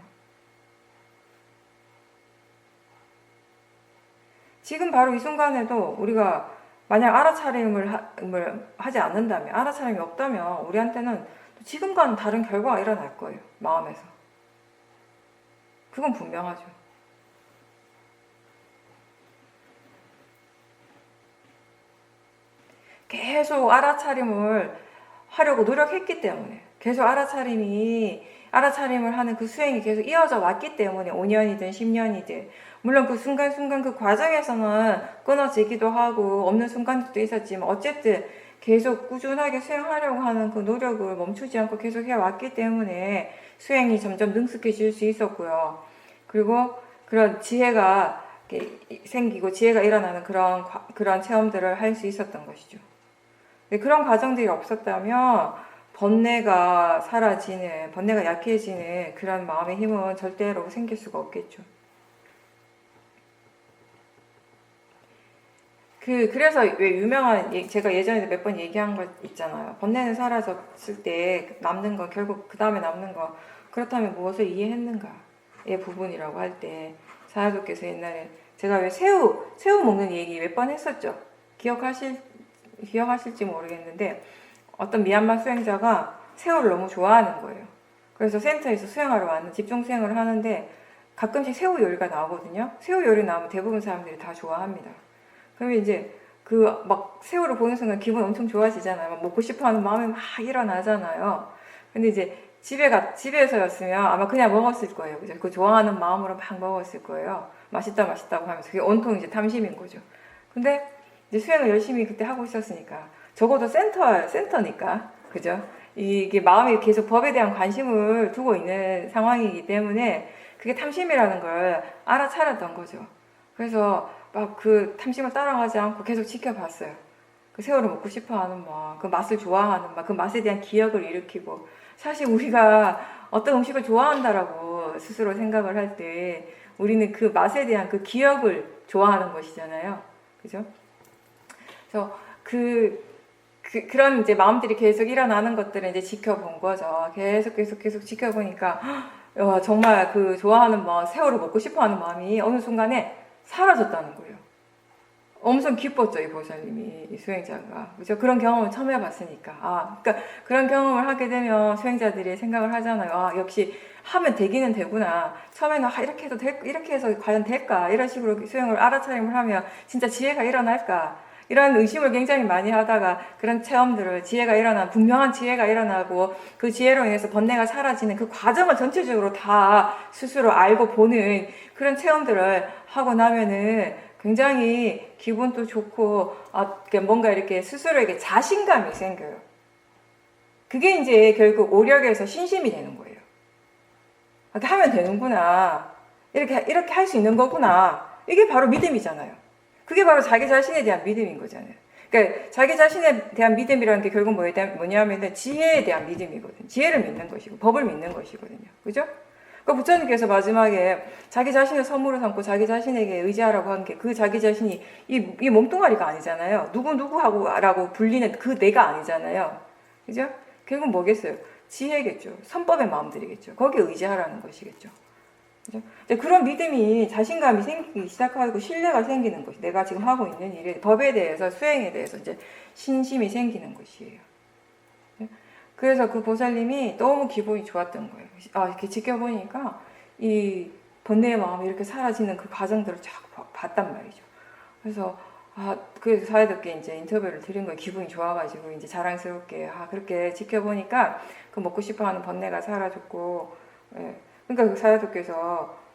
지금 바로 이 순간에도 우리가 만약 알아차림을 하지 않는다면, 알아차림이 없다면 우리한테는 지금과는 다른 결과가 일어날 거예요. 마음에서. 그건 분명하죠. 계속 알아차림을 하려고 노력했기 때문에, 계속 알아차림을 하는 그 수행이 계속 이어져 왔기 때문에 5년이든 10년이든 물론 그 순간순간 그 과정에서는 끊어지기도 하고 없는 순간들도 있었지만 어쨌든 계속 꾸준하게 수행하려고 하는 그 노력을 멈추지 않고 계속 해왔기 때문에 수행이 점점 능숙해질 수 있었고요. 그리고 그런 지혜가 생기고 지혜가 일어나는 그런 체험들을 할 수 있었던 것이죠. 그런 과정들이 없었다면 번뇌가 사라지는, 번뇌가 약해지는 그런 마음의 힘은 절대로 생길 수가 없겠죠. 그래서 왜 유명한, 제가 예전에 몇 번 얘기한 거 있잖아요. 번뇌는 사라졌을 때 남는 거, 결국 그 다음에 남는 거, 그렇다면 무엇을 이해했는가의 부분이라고 할 때, 사야도께서 옛날에 제가 왜 새우 먹는 얘기 몇 번 했었죠. 기억하실지 모르겠는데, 어떤 미얀마 수행자가 새우를 너무 좋아하는 거예요. 그래서 센터에서 수행하러 왔는 집중 수행을 하는데, 가끔씩 새우 요리가 나오거든요. 새우 요리 나오면 대부분 사람들이 다 좋아합니다. 그러면 이제 막 새우를 보는 순간 기분 엄청 좋아지잖아요. 막 먹고 싶어 하는 마음이 막 일어나잖아요. 근데 이제 집에서였으면 아마 그냥 먹었을 거예요. 그죠? 그 좋아하는 마음으로 막 먹었을 거예요. 맛있다고 하면서. 그게 온통 이제 탐심인 거죠. 근데 이제 수행을 열심히 그때 하고 있었으니까. 적어도 센터니까. 그죠? 이게 마음이 계속 법에 대한 관심을 두고 있는 상황이기 때문에 그게 탐심이라는 걸 알아차렸던 거죠. 그래서 막 그 탐심을 따라가지 않고 계속 지켜봤어요. 그 새우를 먹고 싶어하는 마음, 그 맛을 좋아하는 마음, 그 맛에 대한 기억을 일으키고 사실 우리가 어떤 음식을 좋아한다라고 스스로 생각을 할 때 우리는 그 맛에 대한 그 기억을 좋아하는 것이잖아요. 그죠? 그래서 그런 이제 마음들이 계속 일어나는 것들을 이제 지켜본 거죠. 계속 지켜보니까 정말 그 좋아하는 마음, 새우를 먹고 싶어하는 마음이 어느 순간에 사라졌다는 거예요. 엄청 기뻤죠, 이 보살님이, 이 수행자가. 그죠? 그런 경험을 처음 해봤으니까. 그러니까 그런 경험을 하게 되면 수행자들이 생각을 하잖아요. 역시 하면 되기는 되구나. 처음에는 이렇게 해도 이렇게 해서 과연 될까? 이런 식으로 수행을 알아차림을 하면 진짜 지혜가 일어날까? 이런 의심을 굉장히 많이 하다가 그런 체험들을 분명한 지혜가 일어나고 그 지혜로 인해서 번뇌가 사라지는 그 과정을 전체적으로 다 스스로 알고 보는 그런 체험들을 하고 나면은 굉장히 기분도 좋고, 뭔가 이렇게 스스로에게 자신감이 생겨요. 그게 이제 결국 오력에서 신심이 되는 거예요. 이렇게 하면 되는구나. 이렇게 할 수 있는 거구나. 이게 바로 믿음이잖아요. 그게 바로 자기 자신에 대한 믿음인 거잖아요. 그러니까 자기 자신에 대한 믿음이라는 게 결국 뭐냐면 지혜에 대한 믿음이거든요. 지혜를 믿는 것이고 법을 믿는 것이거든요. 그죠? 그러니까 부처님께서 마지막에 자기 자신을 선물로 삼고 자기 자신에게 의지하라고 한 게 그 자기 자신이 이 몸뚱아리가 아니잖아요. 누구하고라고 불리는 그 내가 아니잖아요. 그죠? 결국 뭐겠어요? 지혜겠죠. 선법의 마음들이겠죠. 거기에 의지하라는 것이겠죠. 그죠? 그런 믿음이 자신감이 생기기 시작하고 신뢰가 생기는 것이 내가 지금 하고 있는 일에 법에 대해서 수행에 대해서 이제 신심이 생기는 것이에요. 그래서 그 보살님이 너무 기분이 좋았던 거예요. 이렇게 지켜보니까 이 번뇌의 마음이 이렇게 사라지는 그 과정들을 쫙 봤단 말이죠. 그래서 그래서 사이좋게 이제 인터뷰를 드린 거예요. 기분이 좋아가지고 이제 자랑스럽게 그렇게 지켜보니까 그 먹고 싶어하는 번뇌가 사라졌고, 예. 그러니까 그 사이좋게서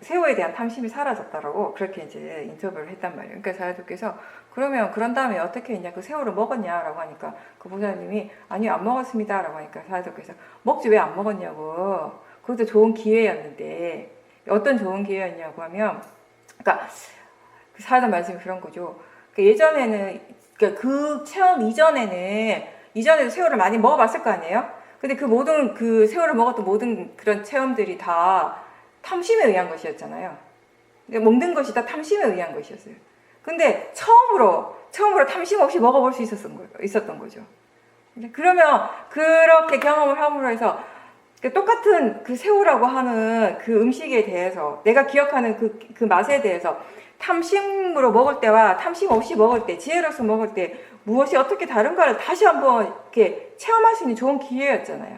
새우에 대한 탐심이 사라졌다라고 그렇게 이제 인터뷰를 했단 말이에요. 그러니까 사이좋게서 그러면 그런 다음에 어떻게 했냐, 그 새우를 먹었냐라고 하니까 그 보살님이 아니요, 안 먹었습니다라고 하니까 사이좋게서 먹지 왜 안 먹었냐고. 그것도 좋은 기회였는데 어떤 좋은 기회였냐고 하면, 그러니까 그 사이다 말씀이 그런 거죠. 그러니까 예전에는 그 체험 이전에도 새우를 많이 먹어봤을 거 아니에요. 근데 그 모든 그 새우를 먹었던 모든 그런 체험들이 다 탐심에 의한 것이었잖아요. 먹는 것이 다 탐심에 의한 것이었어요. 근데 처음으로 탐심 없이 먹어볼 수 있었던 거죠. 그러면 그렇게 경험을 함으로 해서 똑같은 그 새우라고 하는 그 음식에 대해서 내가 기억하는 그 맛에 대해서 탐심으로 먹을 때와 탐심 없이 먹을 때, 지혜로서 먹을 때 무엇이 어떻게 다른가를 다시 한번 이렇게 체험할 수 있는 좋은 기회였잖아요.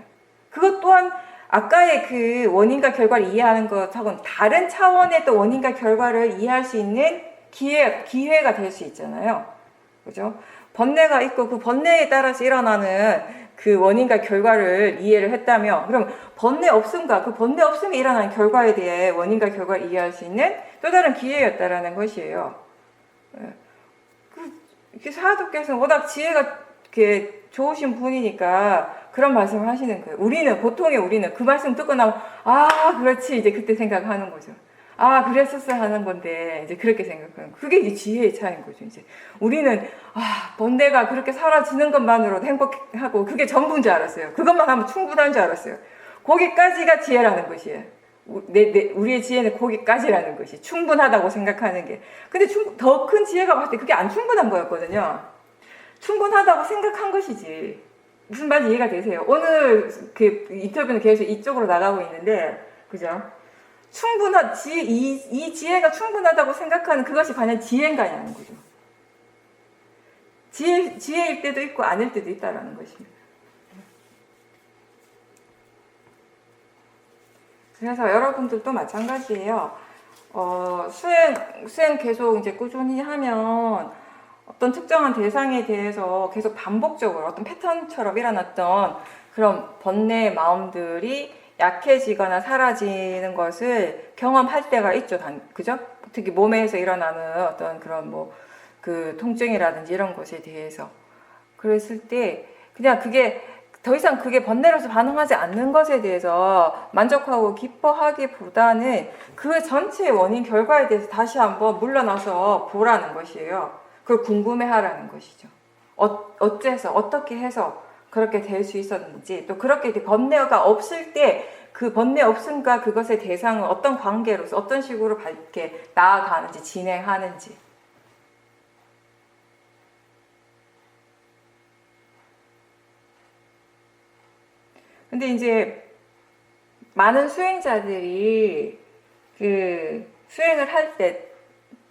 그것 또한 아까의 그 원인과 결과를 이해하는 것하고는 다른 차원의 또 원인과 결과를 이해할 수 있는 기회가 될 수 있잖아요. 그죠? 번뇌가 있고 그 번뇌에 따라서 일어나는 그 원인과 결과를 이해를 했다면, 그럼 번뇌 없음과 그 번뇌 없음이 일어나는 결과에 대해 원인과 결과를 이해할 수 있는 또 다른 기회였다라는 것이에요. 사도께서는 워낙 지혜가 이렇게 좋으신 분이니까 그런 말씀을 하시는 거예요. 보통의 우리는 그 말씀 듣고 나면, 그렇지, 이제 그때 생각하는 거죠. 그랬었어야 하는 건데, 이제 그렇게 생각하는 거. 그게 이제 지혜의 차이인 거죠, 이제. 우리는, 번뇌가 그렇게 사라지는 것만으로도 행복하고, 그게 전부인 줄 알았어요. 그것만 하면 충분한 줄 알았어요. 거기까지가 지혜라는 것이에요. 우리의 지혜는 거기까지라는 것이 충분하다고 생각하는 게. 근데 더 큰 지혜가 봤을 때 그게 안 충분한 거였거든요. 충분하다고 생각한 것이지. 무슨 말인지 이해가 되세요? 오늘 그 인터뷰는 계속 이쪽으로 나가고 있는데, 그죠? 이 지혜가 충분하다고 생각하는 그것이 과연 지혜인가냐는 거죠. 지혜일 때도 있고 아닐 때도 있다라는 것입니다. 그래서 여러분들도 마찬가지예요. 수행 계속 이제 꾸준히 하면 어떤 특정한 대상에 대해서 계속 반복적으로 어떤 패턴처럼 일어났던 그런 번뇌의 마음들이 약해지거나 사라지는 것을 경험할 때가 있죠. 그죠? 특히 몸에서 일어나는 어떤 그런 그 통증이라든지 이런 것에 대해서. 그랬을 때 그냥 그게 더 이상 그게 번뇌로서 반응하지 않는 것에 대해서 만족하고 기뻐하기보다는 그 전체의 원인 결과에 대해서 다시 한번 물러나서 보라는 것이에요. 그걸 궁금해하라는 것이죠. 어째서 어떻게 해서 그렇게 될 수 있었는지, 또 그렇게 번뇌가 없을 때 그 번뇌 없음과 그것의 대상은 어떤 관계로서 어떤 식으로 이렇게 나아가는지 진행하는지. 근데 이제 많은 수행자들이 그 수행을 할 때,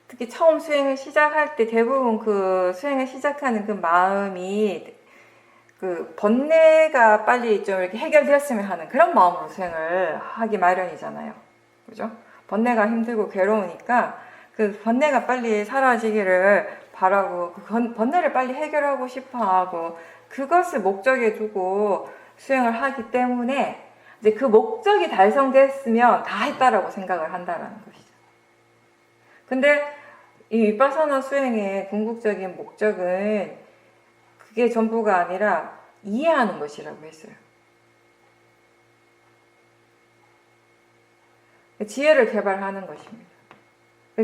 특히 처음 수행을 시작할 때 대부분 그 수행을 시작하는 그 마음이 그 번뇌가 빨리 좀 이렇게 해결되었으면 하는 그런 마음으로 수행을 하기 마련이잖아요. 그죠? 번뇌가 힘들고 괴로우니까 그 번뇌가 빨리 사라지기를 바라고 그 번뇌를 빨리 해결하고 싶어 하고 그것을 목적에 두고 수행을 하기 때문에 이제 그 목적이 달성됐으면 다 했다라고 생각을 한다라는 것이죠. 근데 이 위파사나 수행의 궁극적인 목적은 그게 전부가 아니라 이해하는 것이라고 했어요. 지혜를 개발하는 것입니다.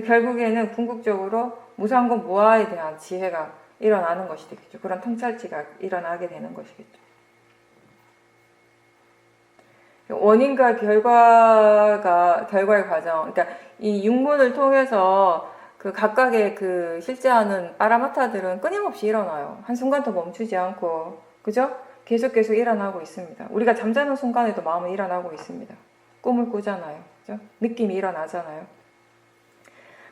결국에는 궁극적으로 무상고 무아에 대한 지혜가 일어나는 것이 되겠죠. 그런 통찰지가 일어나게 되는 것이겠죠. 원인과 결과의 과정, 그러니까 이 육문을 통해서 그 각각의 그 실제하는 파라마타들은 끊임없이 일어나요. 한순간도 멈추지 않고, 그죠? 계속 일어나고 있습니다. 우리가 잠자는 순간에도 마음은 일어나고 있습니다. 꿈을 꾸잖아요. 그죠? 느낌이 일어나잖아요.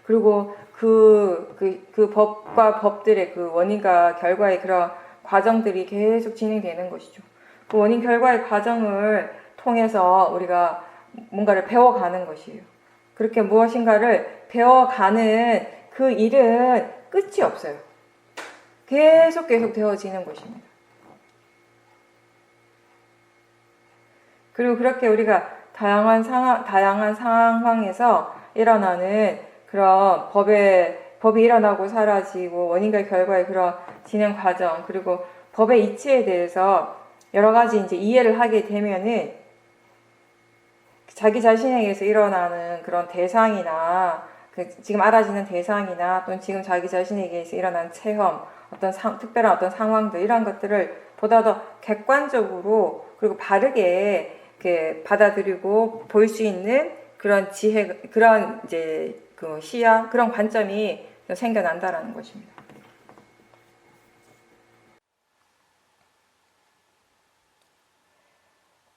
그리고 그 법과 법들의 그 원인과 결과의 그런 과정들이 계속 진행되는 것이죠. 그 원인 결과의 과정을 통해서 우리가 뭔가를 배워가는 것이에요. 그렇게 무엇인가를 배워가는 그 일은 끝이 없어요. 계속 되어지는 것입니다. 그리고 그렇게 우리가 다양한 상황에서 일어나는 그런 법이 일어나고 사라지고 원인과 결과의 그런 진행 과정, 그리고 법의 이치에 대해서 여러 가지 이제 이해를 하게 되면은 자기 자신에게서 일어나는 그런 대상이나 지금 알아지는 대상이나 또는 지금 자기 자신에게서 일어나는 체험, 특별한 어떤 상황들 이런 것들을 보다 더 객관적으로 그리고 바르게 이렇게 받아들이고 볼 수 있는 그런 지혜, 그런 이제 그 시야, 그런 관점이 생겨난다라는 것입니다.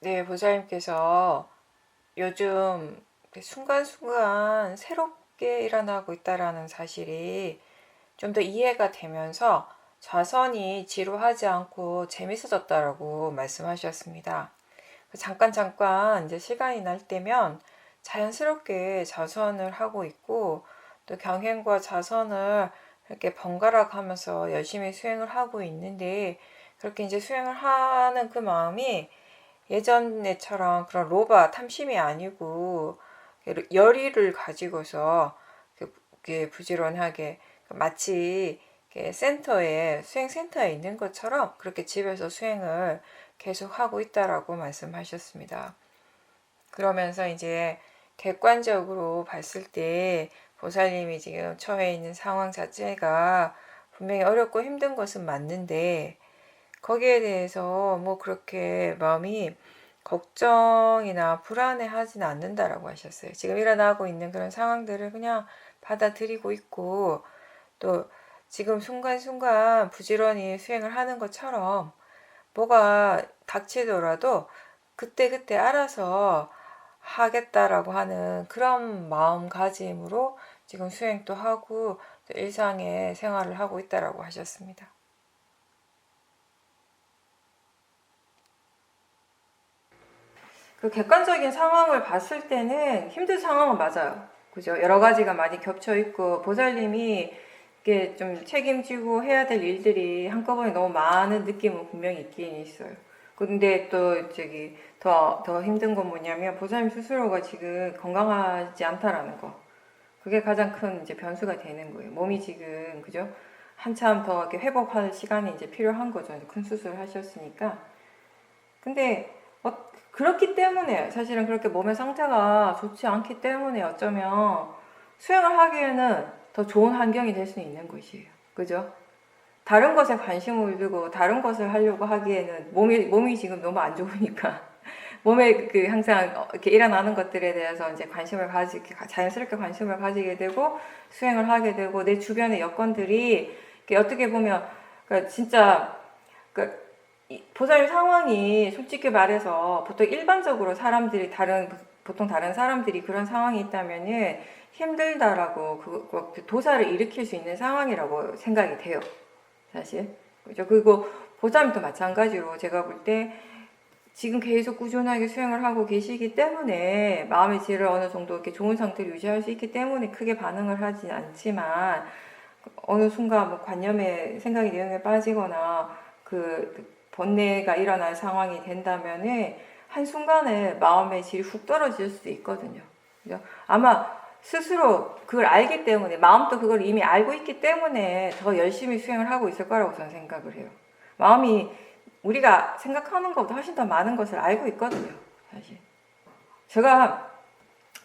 네, 보살님께서 요즘 순간순간 새롭게 일어나고 있다라는 사실이 좀 더 이해가 되면서 자선이 지루하지 않고 재밌어졌다라고 말씀하셨습니다. 잠깐 이제 시간이 날 때면 자연스럽게 자선을 하고 있고 또 경행과 자선을 이렇게 번갈아 가면서 열심히 수행을 하고 있는데 그렇게 이제 수행을 하는 그 마음이 예전에처럼 그런 로바 탐심이 아니고 열의를 가지고서 부지런하게 마치 수행 센터에 있는 것처럼 그렇게 집에서 수행을 계속 하고 있다라고 말씀하셨습니다. 그러면서 이제 객관적으로 봤을 때 보살님이 지금 처해 있는 상황 자체가 분명히 어렵고 힘든 것은 맞는데 거기에 대해서 뭐 그렇게 마음이 걱정이나 불안해하지는 않는다라고 하셨어요. 지금 일어나고 있는 그런 상황들을 그냥 받아들이고 있고 또 지금 순간순간 부지런히 수행을 하는 것처럼 뭐가 닥치더라도 그때그때 알아서 하겠다라고 하는 그런 마음가짐으로 지금 수행도 하고 일상의 생활을 하고 있다라고 하셨습니다. 그 객관적인 상황을 봤을 때는 힘든 상황은 맞아요. 그죠? 여러 가지가 많이 겹쳐 있고 보살님이 이게 좀 책임지고 해야 될 일들이 한꺼번에 너무 많은 느낌은 분명히 있긴 있어요. 근데 또 더 힘든 건 뭐냐면 보살님 스스로가 지금 건강하지 않다라는 거. 그게 가장 큰 이제 변수가 되는 거예요. 몸이 지금 그죠? 한참 더 이렇게 회복할 시간이 이제 필요한 거죠. 큰 수술을 하셨으니까. 근데 그렇기 때문에 사실은 그렇게 몸의 상태가 좋지 않기 때문에 어쩌면 수행을 하기에는 더 좋은 환경이 될 수 있는 것이에요. 그죠? 다른 것에 관심을 두고 다른 것을 하려고 하기에는 몸이 지금 너무 안 좋으니까 몸에 항상 이렇게 일어나는 것들에 대해서 이제 자연스럽게 관심을 가지게 되고 수행을 하게 되고 내 주변의 여건들이 어떻게 보면 그러니까 진짜 보살 상황이 솔직히 말해서 보통 일반적으로 사람들이 다른 보통 다른 사람들이 그런 상황이 있다면은 힘들다라고 그 도사를 일으킬 수 있는 상황이라고 생각이 돼요. 사실. 그죠? 그리고 보쌈도 마찬가지로 제가 볼 때 지금 계속 꾸준하게 수행을 하고 계시기 때문에 마음의 질을 어느 정도 이렇게 좋은 상태를 유지할 수 있기 때문에 크게 반응을 하지 않지만 어느 순간 뭐 관념에 생각이 내용에 빠지거나 그 번뇌가 일어날 상황이 된다면은 한순간에 마음의 질이 훅 떨어질 수도 있거든요. 그죠? 아마 스스로 그걸 알기 때문에 마음도 그걸 이미 알고 있기 때문에 더 열심히 수행을 하고 있을 거라고 저는 생각을 해요. 마음이 우리가 생각하는 것보다 훨씬 더 많은 것을 알고 있거든요. 사실 제가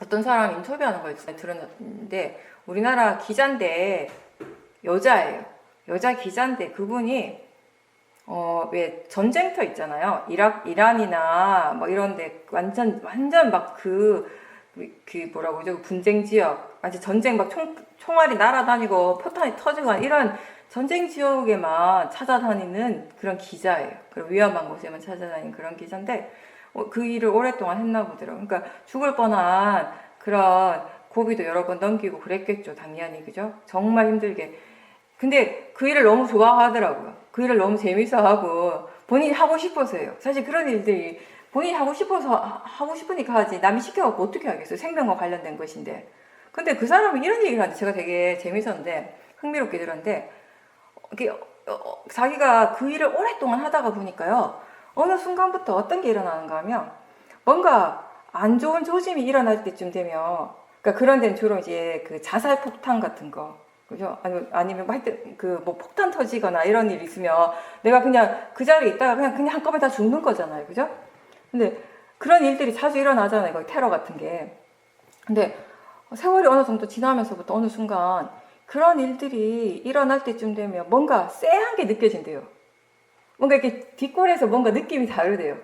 어떤 사람 인터뷰하는 걸 들었는데 우리나라 기자인데 여자예요. 여자 기자인데 그분이 왜 전쟁터 있잖아요. 이란이나 뭐 이런데 완전 막 뭐라고 그러죠? 분쟁 지역, 완전 전쟁 막 총알이 날아다니고 포탄이 터지고 이런 전쟁 지역에만 찾아다니는 그런 기자예요. 그런 위험한 곳에만 찾아다니는 그런 기자인데 그 일을 오랫동안 했나 보더라고요. 그러니까 죽을 뻔한 그런 고비도 여러 번 넘기고 그랬겠죠. 당연히 그죠? 정말 힘들게. 근데 그 일을 너무 좋아하더라고요. 그 일을 너무 재밌어하고 본인이 하고 싶어서 해요. 사실 그런 일들이 본인이 하고 싶어서 하고 싶으니까 하지 남이 시켜갖고 어떻게 하겠어요. 생명과 관련된 것인데. 근데 그 사람이 이런 얘기를 하는데 제가 되게 재밌었는데 흥미롭게 들었는데 자기가 그 일을 오랫동안 하다가 보니까요. 어느 순간부터 어떤 게 일어나는가 하면 뭔가 안 좋은 조짐이 일어날 때쯤 되면 그러니까 그런 데는 주로 이제 그 자살 폭탄 같은 거 그죠? 아니면 뭐 하여튼 그 뭐 폭탄 터지거나 이런 일이 있으면 내가 그냥 그 자리에 있다가 그냥 한꺼번에 다 죽는 거잖아요. 그죠? 근데 그런 일들이 자주 일어나잖아요. 거의 테러 같은 게. 근데 세월이 어느 정도 지나면서부터 어느 순간 그런 일들이 일어날 때쯤 되면 뭔가 쎄한 게 느껴진대요. 뭔가 이렇게 뒷골에서 뭔가 느낌이 다르대요.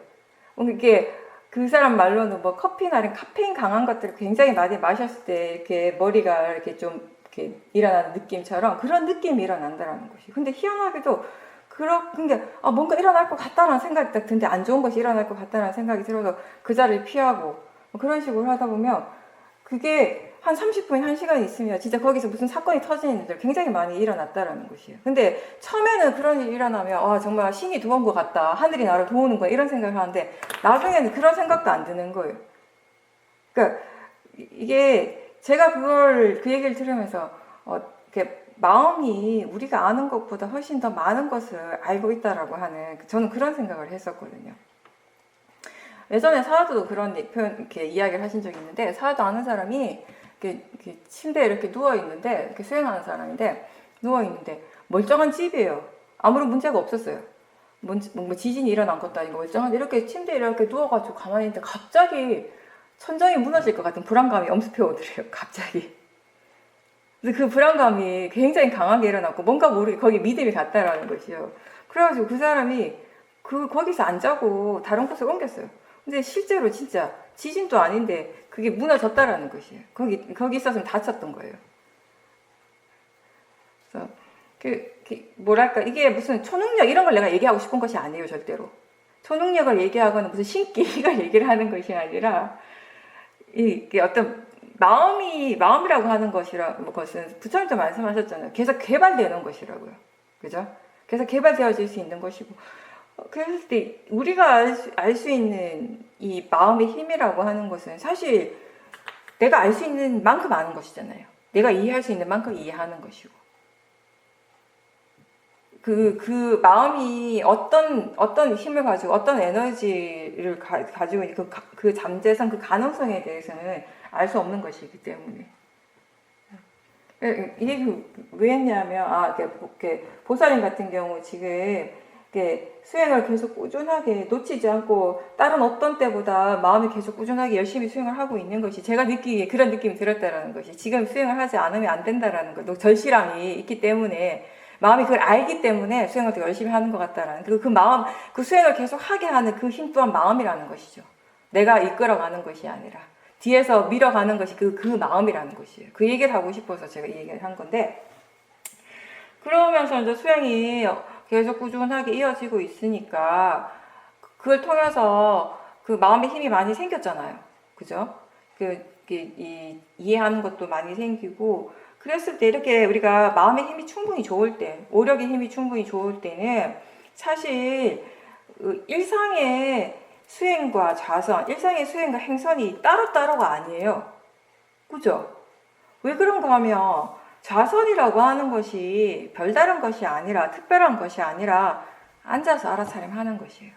뭔가 이렇게 그 사람 말로는 뭐 커피나 이런 카페인 강한 것들을 굉장히 많이 마셨을 때 이렇게 머리가 이렇게 좀 이렇게 일어나는 느낌처럼 그런 느낌이 일어난다라는 것이. 근데 희한하게도 그러니까 뭔가 일어날 것 같다라는 생각이 딱 드는데 안 좋은 것이 일어날 것 같다라는 생각이 들어서 그 자리를 피하고 뭐 그런 식으로 하다 보면 그게 한 30분, 1시간 있으면 진짜 거기서 무슨 사건이 터지는 일들 굉장히 많이 일어났다라는 것이에요. 근데 처음에는 그런 일이 일어나면 정말 신이 도운 것 같다. 하늘이 나를 도우는 거야. 이런 생각을 하는데 나중에는 그런 생각도 안 드는 거예요. 그러니까 이게 제가 그 얘기를 들으면서 이렇게 마음이 우리가 아는 것보다 훨씬 더 많은 것을 알고 있다라고 하는 저는 그런 생각을 했었거든요. 예전에 사라도도 그런 표현 이렇게 이야기를 하신 적이 있는데 사라도 아는 사람이 이렇게 침대에 이렇게 누워 있는데 이렇게 수행하는 사람인데 누워 있는데 멀쩡한 집이에요. 아무런 문제가 없었어요. 뭐 지진이 일어난 것도 아니고 멀쩡한데 이렇게 침대에 이렇게 누워가지고 가만히 있는데 갑자기 천장이 무너질 것 같은 불안감이 엄습해 오더래요. 갑자기. 그래서 그 불안감이 굉장히 강하게 일어났고 뭔가 모르게 거기 믿음이 갔다라는 것이요. 그래가지고 그 사람이 거기서 안 자고 다른 곳으로 옮겼어요. 근데 실제로 진짜 지진도 아닌데 그게 무너졌다라는 것이에요. 거기 있었으면 다쳤던 거예요. 그래서 뭐랄까 이게 무슨 초능력 이런 걸 내가 얘기하고 싶은 것이 아니에요. 절대로. 초능력을 얘기하거나 무슨 신기가 얘기를 하는 것이 아니라 이게 어떤 마음이라고 하는 것은 부처님도 말씀하셨잖아요. 계속 개발되는 것이라고요. 그죠? 계속 개발되어질 수 있는 것이고 그랬을 때 우리가 알 수 있는 이 마음의 힘이라고 하는 것은 사실 내가 알 수 있는 만큼 아는 것이잖아요. 내가 이해할 수 있는 만큼 이해하는 것이고 그 마음이 어떤 힘을 가지고 어떤 에너지를 가지고 있는 그 잠재성 그 가능성에 대해서는 알 수 없는 것이기 때문에 이게 왜 했냐면 이렇게 보살님 같은 경우 지금 수행을 계속 꾸준하게 놓치지 않고 다른 어떤 때보다 마음이 계속 꾸준하게 열심히 수행을 하고 있는 것이 제가 느끼기에 그런 느낌이 들었다라는 것이 지금 수행을 하지 않으면 안 된다라는 것, 절실함이 있기 때문에 마음이 그걸 알기 때문에 수행을 더 열심히 하는 것 같다라는 그리고 그 마음, 그 수행을 계속 하게 하는 그 힘 또한 마음이라는 것이죠. 내가 이끌어가는 것이 아니라 뒤에서 밀어가는 것이 그 마음이라는 것이에요. 그 얘기를 하고 싶어서 제가 이 얘기를 한 건데 그러면서 이제 수행이 계속 꾸준하게 이어지고 있으니까 그걸 통해서 그 마음의 힘이 많이 생겼잖아요. 그죠? 이해하는 것도 많이 생기고, 그랬을 때 이렇게 우리가 마음의 힘이 충분히 좋을 때, 오력의 힘이 충분히 좋을 때는 사실 일상의 수행과 자선, 일상의 수행과 행선이 따로따로가 아니에요. 그죠? 왜 그런가 하면 자선이라고 하는 것이 별다른 것이 아니라, 특별한 것이 아니라 앉아서 알아차림 하는 것이에요.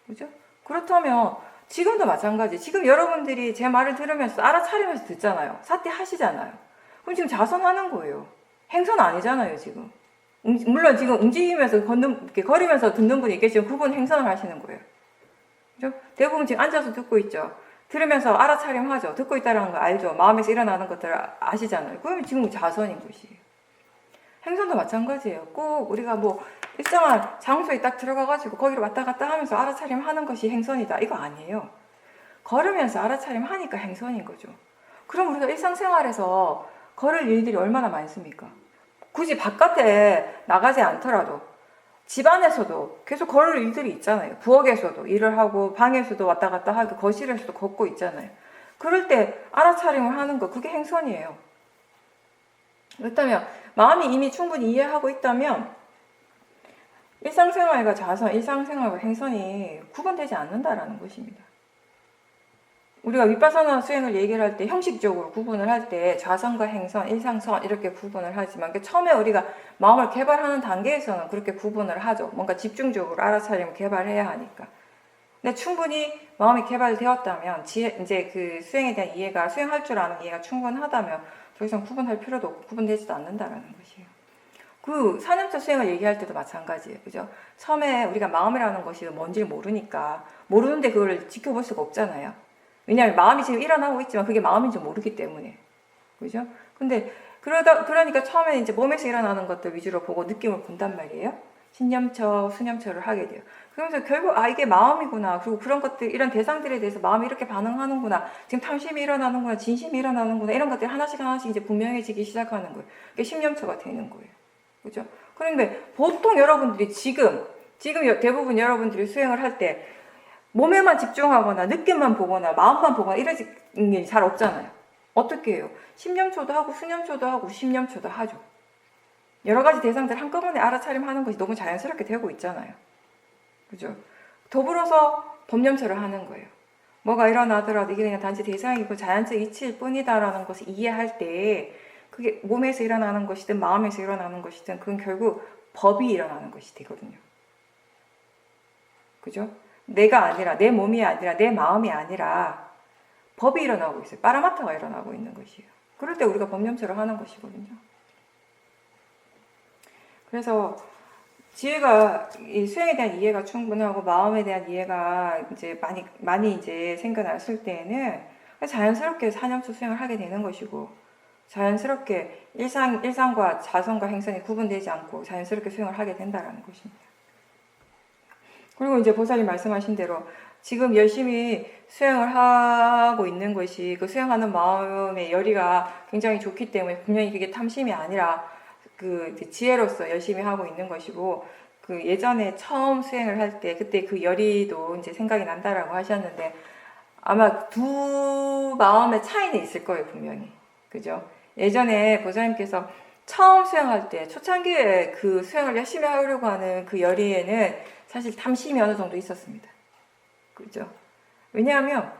그죠? 그렇다면 지금도 마찬가지. 지금 여러분들이 제 말을 들으면서 알아차리면서 듣잖아요. 사티 하시잖아요. 그럼 지금 자선하는 거예요. 행선 아니잖아요, 지금. 물론 지금 움직이면서 이렇게 거리면서 듣는 분이 계시면 그분 행선을 하시는 거예요. 그죠? 대부분 지금 앉아서 듣고 있죠. 들으면서 알아차림하죠. 듣고 있다는 거 알죠. 마음에서 일어나는 것들을 아시잖아요. 그러면 지금 자선인 것이에요. 행선도 마찬가지예요. 꼭 우리가 뭐 일정한 장소에 딱 들어가가지고 거기로 왔다 갔다 하면서 알아차림 하는 것이 행선이다. 이거 아니에요. 걸으면서 알아차림 하니까 행선인 거죠. 그럼 우리가 일상생활에서 걸을 일들이 얼마나 많습니까? 굳이 바깥에 나가지 않더라도 집안에서도 계속 걸을 일들이 있잖아요. 부엌에서도 일을 하고 방에서도 왔다 갔다 하고 거실에서도 걷고 있잖아요. 그럴 때 알아차림을 하는 거, 그게 행선이에요. 그렇다면 마음이 이미 충분히 이해하고 있다면 일상생활과 자선, 일상생활과 행선이 구분되지 않는다라는 것입니다. 우리가 위파사나 수행을 얘기를 할 때 형식적으로 구분을 할 때 자선과 행선, 일상선 이렇게 구분을 하지만 처음에 우리가 마음을 개발하는 단계에서는 그렇게 구분을 하죠. 뭔가 집중적으로 알아차림을 개발해야 하니까. 근데 충분히 마음이 개발되었다면 이제 그 수행에 대한 이해가, 수행할 줄 아는 이해가 충분하다면 더 이상 구분할 필요도 없고 구분되지도 않는다라는 것이에요. 그 4년차 수행을 얘기할 때도 마찬가지예요. 그죠? 처음에 우리가 마음이라는 것이 뭔지 모르니까, 모르는데 그걸 지켜볼 수가 없잖아요. 왜냐하면 마음이 지금 일어나고 있지만 그게 마음인지 모르기 때문에. 그죠? 근데 그러니까 처음에 이제 몸에서 일어나는 것들 위주로 보고 느낌을 본단 말이에요. 신념처, 수념처를 하게 돼요. 그러면서 결국 이게 마음이구나. 그리고 그런 것들, 이런 대상들에 대해서 마음이 이렇게 반응하는구나. 지금 탐심이 일어나는구나. 진심이 일어나는구나. 이런 것들이 하나씩 이제 분명해지기 시작하는 거예요. 그게 신념처가 되는 거예요. 그죠? 그런데 보통 여러분들이 지금 대부분 여러분들이 수행을 할 때 몸에만 집중하거나 느낌만 보거나 마음만 보거나 이러지 게 잘 없잖아요. 어떻게 해요? 신념초도 하고 수념초도 하고 심념초도 하죠. 여러 가지 대상들 한꺼번에 알아차림하는 것이 너무 자연스럽게 되고 있잖아요. 그죠? 더불어서 법념처를 하는 거예요. 뭐가 일어나더라도 이게 그냥 단지 대상이고 자연적 이치일 뿐이다라는 것을 이해할 때 그게 몸에서 일어나는 것이든 마음에서 일어나는 것이든 그건 결국 법이 일어나는 것이 되거든요. 그죠? 내가 아니라, 내 몸이 아니라, 내 마음이 아니라 법이 일어나고 있어요. 파라마타가 일어나고 있는 것이에요. 그럴 때 우리가 법념처를 하는 것이거든요. 그래서 지혜가, 이 수행에 대한 이해가 충분하고 마음에 대한 이해가 이제 많이 이제 생겨났을 때에는 자연스럽게 4년초 수행을 하게 되는 것이고, 자연스럽게 일상과 자선과 행선이 구분되지 않고 자연스럽게 수행을 하게 된다는 것입니다. 그리고 이제 보살님 말씀하신 대로 지금 열심히 수행을 하고 있는 것이 그 수행하는 마음의 열의가 굉장히 좋기 때문에 분명히 그게 탐심이 아니라 그 지혜로서 열심히 하고 있는 것이고, 그 예전에 처음 수행을 할 때 그때 그 열의도 이제 생각이 난다라고 하셨는데 아마 두 마음의 차이는 있을 거예요, 분명히. 그죠? 예전에 보살님께서 처음 수행할 때 초창기에 그 수행을 열심히 하려고 하는 그 열의에는 사실 탐심이 어느 정도 있었습니다. 그죠? 왜냐하면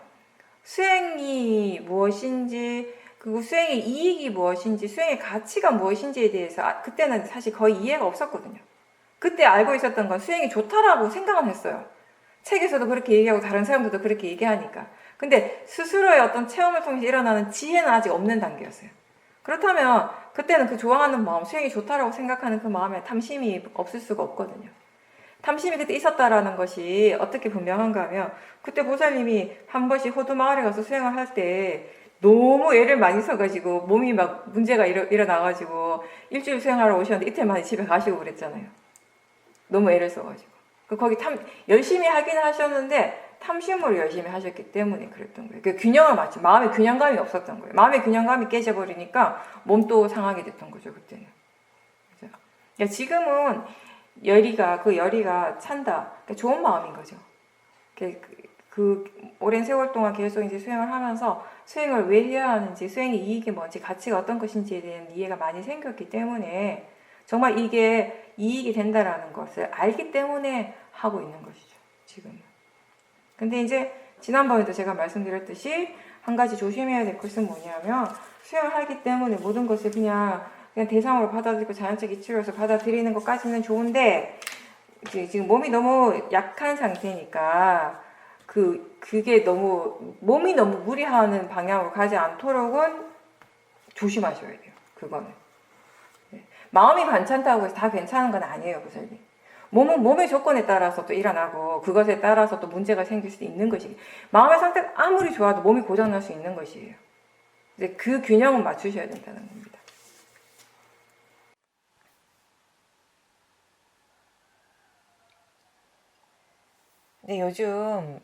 수행이 무엇인지, 그리고 수행의 이익이 무엇인지, 수행의 가치가 무엇인지에 대해서 그때는 사실 거의 이해가 없었거든요. 그때 알고 있었던 건 수행이 좋다라고 생각은 했어요. 책에서도 그렇게 얘기하고 다른 사람들도 그렇게 얘기하니까. 근데 스스로의 어떤 체험을 통해서 일어나는 지혜는 아직 없는 단계였어요. 그렇다면 그때는 그 좋아하는 마음, 수행이 좋다라고 생각하는 그 마음에 탐심이 없을 수가 없거든요. 탐심이 그때 있었다라는 것이 어떻게 분명한가 하면 그때 보살님이 한 번씩 호두 마을에 가서 수행을 할 때 너무 애를 많이 써가지고 몸이 막 문제가 일어나가지고 일주일 수행하러 오셨는데 이틀 만에 집에 가시고 그랬잖아요. 너무 애를 써가지고. 거기 열심히 하긴 하셨는데 탐심으로 열심히 하셨기 때문에 그랬던 거예요. 그 균형을 맞춘, 마음의 균형감이 없었던 거예요. 마음의 균형감이 깨져버리니까 몸도 상하게 됐던 거죠, 그때는. 그죠? 그러니까 지금은 그 열의가 찬다. 그러니까 좋은 마음인 거죠. 그 오랜 세월 동안 계속 이제 수행을 하면서 수행을 왜 해야 하는지, 수행의 이익이 뭔지, 가치가 어떤 것인지에 대한 이해가 많이 생겼기 때문에 정말 이게 이익이 된다라는 것을 알기 때문에 하고 있는 것이죠, 지금은. 근데 이제 지난번에도 제가 말씀드렸듯이 한 가지 조심해야 될 것은 뭐냐면, 수행을 하기 때문에 모든 것을 그냥 대상으로 받아들이고 자연적 이치로서 받아들이는 것까지는 좋은데, 지금 몸이 너무 약한 상태니까 그게 너무 몸이 너무 무리하는 방향으로 가지 않도록은 조심하셔야 돼요. 그거는. 네. 마음이 괜찮다고 해서 다 괜찮은 건 아니에요, 보살님. 몸은 몸의 조건에 따라서 또 일어나고 그것에 따라서 또 문제가 생길 수도 있는 것이기. 마음의 상태가 아무리 좋아도 몸이 고장날 수 있는 것이에요. 이제 그 균형은 맞추셔야 된다는 겁니다. 네, 요즘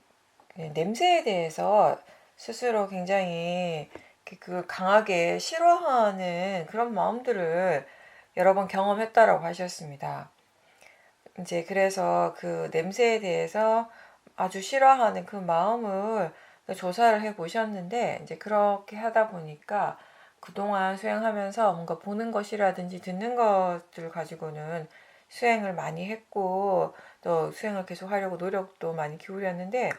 냄새에 대해서 스스로 굉장히 그 강하게 싫어하는 그런 마음들을 여러 번 경험했다라고 하셨습니다. 이제 그래서 그 냄새에 대해서 아주 싫어하는 그 마음을 조사를 해 보셨는데, 이제 그렇게 하다 보니까 그동안 수행하면서 뭔가 보는 것이라든지 듣는 것들 가지고는 수행을 많이 했고 또 수행을 계속 하려고 노력도 많이 기울였는데,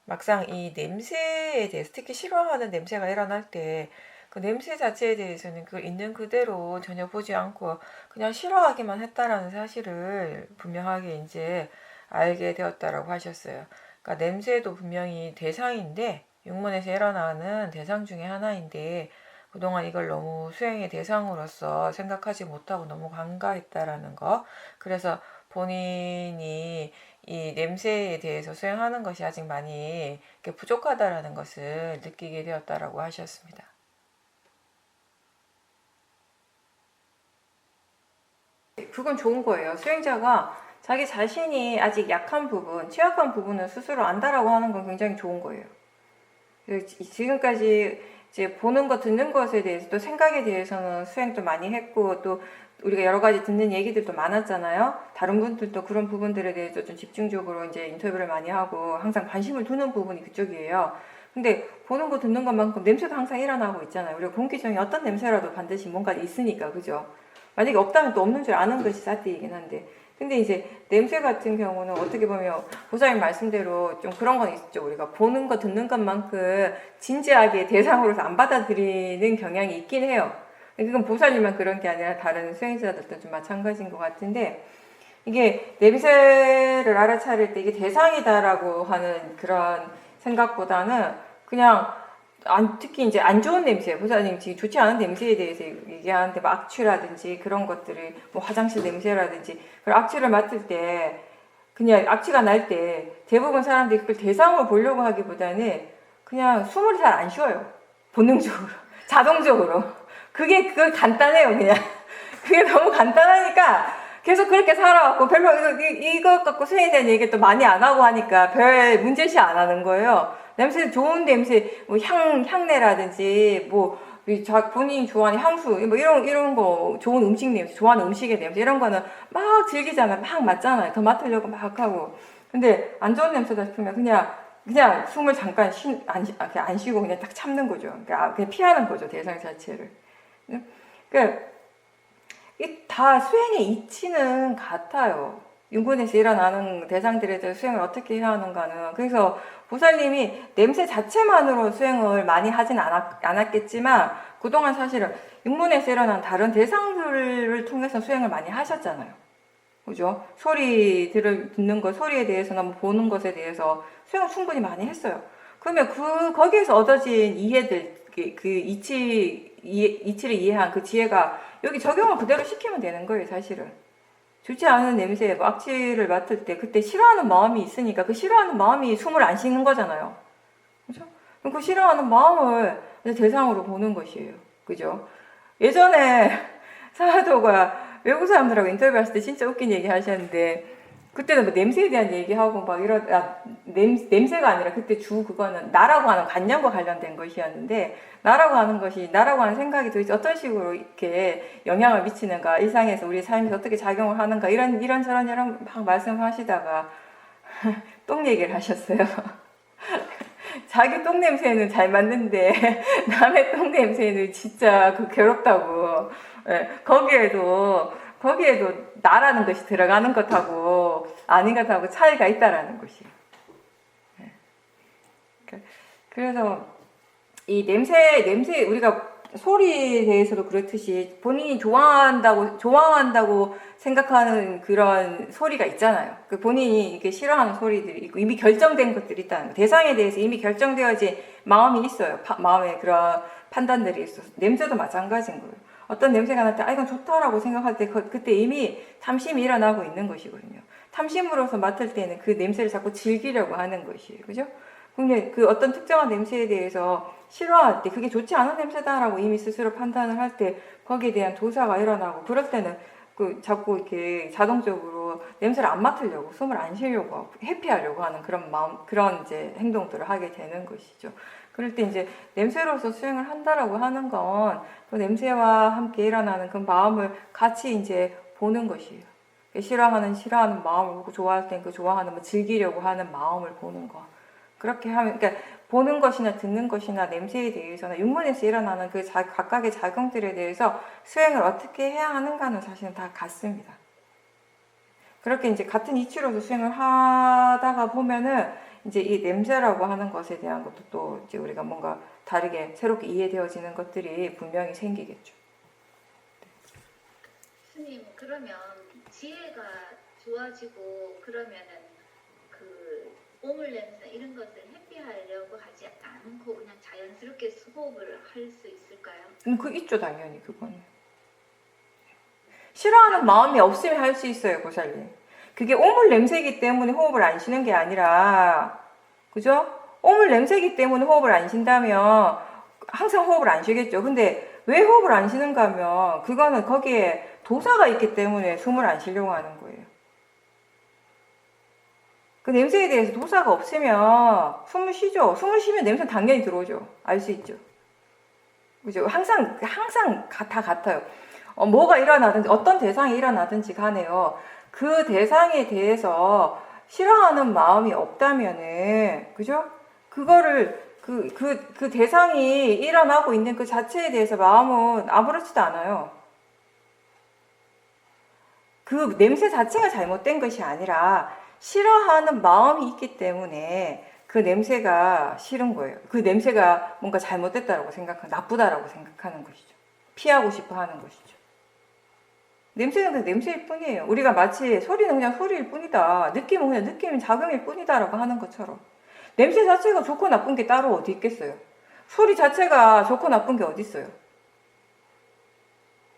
막상 이 냄새에 대해서, 특히 싫어하는 냄새가 일어날 때 그 냄새 자체에 대해서는 그 있는 그대로 전혀 보지 않고 그냥 싫어하기만 했다라는 사실을 분명하게 이제 알게 되었다라고 하셨어요. 그러니까 냄새도 분명히 대상인데, 육문에서 일어나는 대상 중에 하나인데, 그동안 이걸 너무 수행의 대상으로서 생각하지 못하고 너무 간과했다라는 거. 그래서 본인이 이 냄새에 대해서 수행하는 것이 아직 많이 부족하다라는 것을 느끼게 되었다라고 하셨습니다. 그건 좋은 거예요. 수행자가 자기 자신이 아직 약한 부분, 취약한 부분을 스스로 안다라고 하는 건 굉장히 좋은 거예요. 지금까지 이제 보는 것, 듣는 것에 대해서, 또 생각에 대해서는 수행도 많이 했고, 또 우리가 여러 가지 듣는 얘기들도 많았잖아요. 다른 분들도 그런 부분들에 대해서 좀 집중적으로 이제 인터뷰를 많이 하고 항상 관심을 두는 부분이 그쪽이에요. 근데 보는 거, 듣는 것만큼 냄새도 항상 일어나고 있잖아요. 우리가 공기 중에 어떤 냄새라도 반드시 뭔가 있으니까, 그죠? 만약에 없다면 또 없는 줄 아는 것이 사띠이긴 한데, 근데 이제 냄새 같은 경우는 어떻게 보면 보살님 말씀대로 좀 그런 건 있죠. 우리가 보는 것, 듣는 것만큼 진지하게 대상으로서 안 받아들이는 경향이 있긴 해요. 그건 보살님만 그런 게 아니라 다른 수행자들도 좀 마찬가지인 것 같은데, 이게 냄새를 알아차릴 때 이게 대상이다라고 하는 그런 생각보다는 그냥 특히 이제 안 좋은 냄새, 보살님 지금 좋지 않은 냄새에 대해서 얘기하는데, 뭐 악취라든지 그런 것들이, 뭐 화장실 냄새라든지, 그 악취를 맡을 때, 그냥 악취가 날 때 대부분 사람들이 그걸 대상으로 보려고 하기보다는 그냥 숨을 잘 안 쉬어요. 본능적으로. 자동적으로. 그걸 간단해요, 그냥. 그게 너무 간단하니까 계속 그렇게 살아왔고, 별로 이것 갖고 수행에 대한 얘기 또 많이 안 하고 하니까 별 문제시 안 하는 거예요. 냄새, 좋은 냄새, 뭐 향내라든지, 뭐, 본인이 좋아하는 향수, 뭐 이런 거, 좋은 음식 냄새, 좋아하는 음식의 냄새, 이런 거는 막 즐기잖아요. 막 맡잖아요. 더 맡으려고 막 하고. 근데 안 좋은 냄새다 싶으면 그냥 숨을 잠깐 안 쉬고 그냥 딱 참는 거죠. 그러니까 그냥 피하는 거죠. 대상 자체를. 그러니까 다 수행의 이치는 같아요. 윤군에서 일어나는 대상들에 대해 수행을 어떻게 해야 하는가는. 그래서 보살님이 냄새 자체만으로 수행을 많이 하진 않았겠지만, 그동안 사실은 윤문에서 일어난 다른 대상들을 통해서 수행을 많이 하셨잖아요. 그죠? 소리들을 듣는 것, 소리에 대해서나 뭐 보는 것에 대해서 수행을 충분히 많이 했어요. 그러면 거기에서 얻어진 이해들, 이치를 이해한 그 지혜가 여기 적용을 그대로 시키면 되는 거예요, 사실은. 좋지 않은 냄새, 뭐 악취를 맡을 때 그때 싫어하는 마음이 있으니까 그 싫어하는 마음이 숨을 안 쉬는 거잖아요. 그죠? 그럼 그 싫어하는 마음을 대상으로 보는 것이에요. 그죠? 예전에 사도가 외국 사람들하고 인터뷰했을 때 진짜 웃긴 얘기 하셨는데, 그때는 뭐 냄새에 대한 얘기하고 막 냄새가 아니라 그때 그거는 나라고 하는 관념과 관련된 것이었는데, 나라고 하는 생각이 도대체 어떤 식으로 이렇게 영향을 미치는가, 일상에서 우리 삶에서 어떻게 작용을 하는가, 이런저런 막 말씀하시다가 똥 얘기를 하셨어요. 자기 똥 냄새는 잘 맡는데 남의 똥 냄새는 진짜 그 괴롭다고. 예, 거기에도 나라는 것이 들어가는 것하고 아닌 것하고 차이가 있다라는 것이. 그래서 이 냄새 우리가 소리에 대해서도 그렇듯이 본인이 좋아한다고 생각하는 그런 소리가 있잖아요. 그 본인이 이렇게 싫어하는 소리들이 있고 이미 결정된 것들이 있다는 거. 대상에 대해서 이미 결정되어진 마음이 있어요. 마음에 그런 판단들이 있어서. 냄새도 마찬가지인 거예요. 어떤 냄새가 날 때, 이건 좋다라고 생각할 때, 그때 이미 탐심이 일어나고 있는 것이거든요. 탐심으로서 맡을 때는 그 냄새를 자꾸 즐기려고 하는 것이에요. 그죠? 근데 그 어떤 특정한 냄새에 대해서 싫어할 때 그게 좋지 않은 냄새다라고 이미 스스로 판단을 할 때 거기에 대한 도사가 일어나고 그럴 때는 그 자꾸 이렇게 자동적으로 냄새를 안 맡으려고 숨을 안 쉬려고 하고 회피하려고 하는 그런 마음 그런 이제 행동들을 하게 되는 것이죠. 그럴 때 이제 냄새로서 수행을 한다라고 하는 건 그 냄새와 함께 일어나는 그 마음을 같이 이제 보는 것이에요. 싫어하는 마음을 보고 좋아할 땐 그 좋아하는 뭐 즐기려고 하는 마음을 보는 거. 그렇게 하면, 그러니까 보는 것이나 듣는 것이나 냄새에 대해서나 육문에서 일어나는 그 각각의 작용들에 대해서 수행을 어떻게 해야 하는가는 사실은 다 같습니다. 그렇게 이제 같은 이치로서 수행을 하다가 보면은 이제 이 냄새라고 하는 것에 대한 것도 또 이제 우리가 뭔가 다르게 새롭게 이해되어지는 것들이 분명히 생기겠죠. 스님, 그러면 지혜가 좋아지고 그러면은 그 오물 냄새 이런 것을 회피하려고 하지 않고 그냥 자연스럽게 호흡을 할 수 있을까요? 그 있죠, 당연히 그거는. 싫어하는 마음이 없으면 할 수 있어요, 보살님. 그게 오물 냄새이기 때문에 호흡을 안 쉬는 게 아니라, 그죠? 오물 냄새이기 때문에 호흡을 안 쉰다면 항상 호흡을 안 쉬겠죠. 근데 왜 호흡을 안 쉬는가 하면 그거는 거기에 도사가 있기 때문에 숨을 안 쉬려고 하는 거예요. 그 냄새에 대해서 도사가 없으면 숨을 쉬죠. 숨을 쉬면 냄새는 당연히 들어오죠. 알 수 있죠. 그죠? 항상 다 같아요. 뭐가 일어나든지 어떤 대상이 일어나든지 간에요. 그 대상에 대해서 싫어하는 마음이 없다면은 그죠? 그거를 그 대상이 일어나고 있는 그 자체에 대해서 마음은 아무렇지도 않아요. 그 냄새 자체가 잘못된 것이 아니라 싫어하는 마음이 있기 때문에 그 냄새가 싫은 거예요. 그 냄새가 뭔가 잘못됐다라고 나쁘다라고 생각하는 것이죠. 피하고 싶어 하는 것이죠. 냄새는 그냥 냄새일 뿐이에요. 우리가 마치 소리는 그냥 소리일 뿐이다. 느낌은 그냥 느낌인 작용일 뿐이다라고 하는 것처럼. 냄새 자체가 좋고 나쁜 게 따로 어디 있겠어요? 소리 자체가 좋고 나쁜 게 어디 있어요?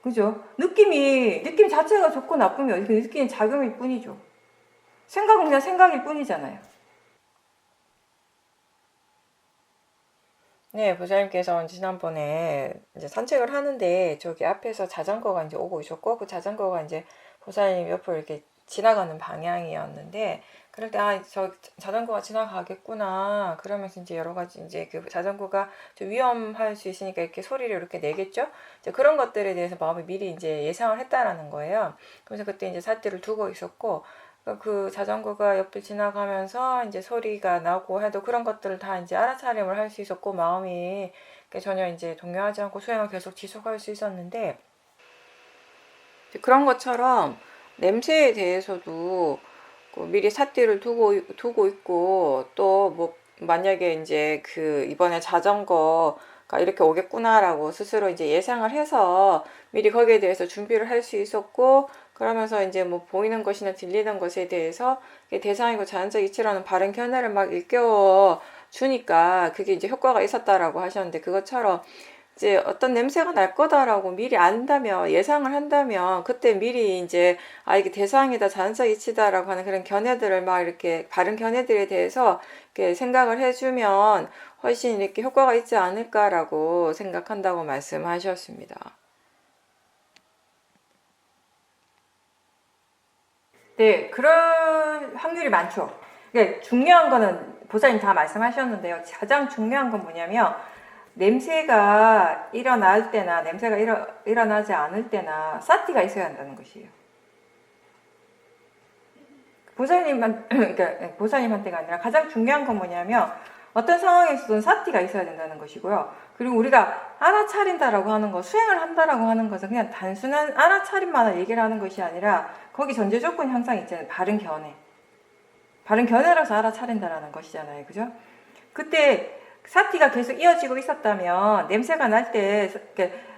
그죠? 느낌 자체가 좋고 나쁜 게 어디, 그 느낌이 작용일 뿐이죠. 생각은 그냥 생각일 뿐이잖아요. 네, 부장님께서 지난번에 이제 산책을 하는데 저기 앞에서 자전거가 이제 오고 있었고 그 자전거가 이제 보살님 옆을 이렇게 지나가는 방향이었는데 그럴 때 저 자전거가 지나가겠구나 그러면서 이제 여러 가지 이제 그 자전거가 좀 위험할 수 있으니까 이렇게 소리를 이렇게 내겠죠. 이제 그런 것들에 대해서 마음이 미리 이제 예상을 했다라는 거예요. 그래서 그때 이제 삿대를 두고 있었고 그 자전거가 옆을 지나가면서 이제 소리가 나고 해도 그런 것들을 다 이제 알아차림을 할 수 있었고 마음이 전혀 이제 동요하지 않고 수행을 계속 지속할 수 있었는데 그런 것처럼 냄새에 대해서도 미리 삿대를 두고 있고 또 뭐 만약에 이제 그 이번에 자전거가 이렇게 오겠구나라고 스스로 이제 예상을 해서 미리 거기에 대해서 준비를 할 수 있었고 그러면서 이제 뭐 보이는 것이나 들리는 것에 대해서 대상이고 자연적 이치라는 바른 견해를 막 일깨워 주니까 그게 이제 효과가 있었다라고 하셨는데 그것처럼 이제 어떤 냄새가 날 거다라고 미리 안다면 예상을 한다면 그때 미리 이제 이게 대상이다 자연적 이치다라고 하는 그런 견해들을 막 이렇게 바른 견해들에 대해서 이렇게 생각을 해주면 훨씬 이렇게 효과가 있지 않을까라고 생각한다고 말씀하셨습니다. 네, 그럴 확률이 많죠. 그러니까 중요한 거는 보살님 다 말씀하셨는데요. 가장 중요한 건 뭐냐면 냄새가 일어날 때나 냄새가 일어나지 않을 때나 사티가 있어야 한다는 것이에요. 그러니까 보살님한테가 아니라 가장 중요한 건 뭐냐면 어떤 상황에서든 사티가 있어야 된다는 것이고요. 그리고 우리가 알아차린다라고 하는 거, 수행을 한다라고 하는 것은 그냥 단순한 알아차림만을 얘기를 하는 것이 아니라 거기 전제 조건이 항상 있잖아요. 바른 견해. 바른 견해라서 알아차린다라는 것이잖아요. 그죠? 그때 사티가 계속 이어지고 있었다면 냄새가 날 때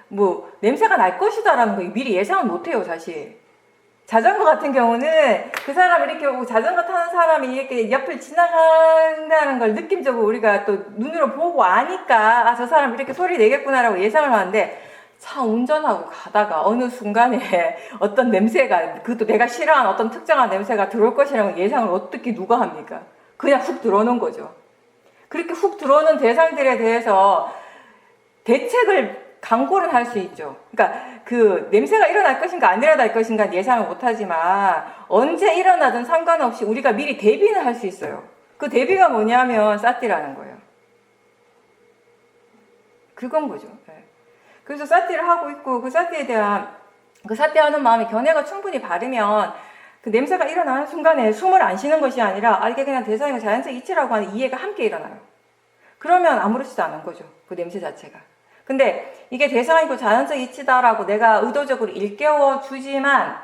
뭐 냄새가 날 것이다라는 거 미리 예상은 못해요. 사실. 자전거 같은 경우는 그 사람이 이렇게 오고 자전거 타는 사람이 이렇게 옆을 지나간다는 걸 느낌적으로 우리가 또 눈으로 보고 아니까 아, 저 사람 이렇게 소리 내겠구나라고 예상을 하는데 차 운전하고 가다가 어느 순간에 어떤 냄새가 그것도 내가 싫어하는 어떤 특정한 냄새가 들어올 것이라고 예상을 어떻게 누가 합니까? 그냥 훅 들어오는 거죠. 그렇게 훅 들어오는 대상들에 대해서 대책을 강구를 할 수 있죠. 그러니까 그 냄새가 일어날 것인가 안 일어날 것인가 예상을 못하지만 언제 일어나든 상관없이 우리가 미리 대비는 할 수 있어요. 그 대비가 뭐냐면 사티라는 거예요. 그건 거죠. 네. 그래서 사티를 하고 있고 그 사티에 대한 그 사티하는 마음의 견해가 충분히 바르면 그 냄새가 일어나는 순간에 숨을 안 쉬는 것이 아니라 아 이게 그냥 대상이고 자연적 이치라고 하는 이해가 함께 일어나요. 그러면 아무렇지도 않은 거죠. 그 냄새 자체가. 근데 이게 대상이고 자연적 이치다라고 내가 의도적으로 일깨워 주지만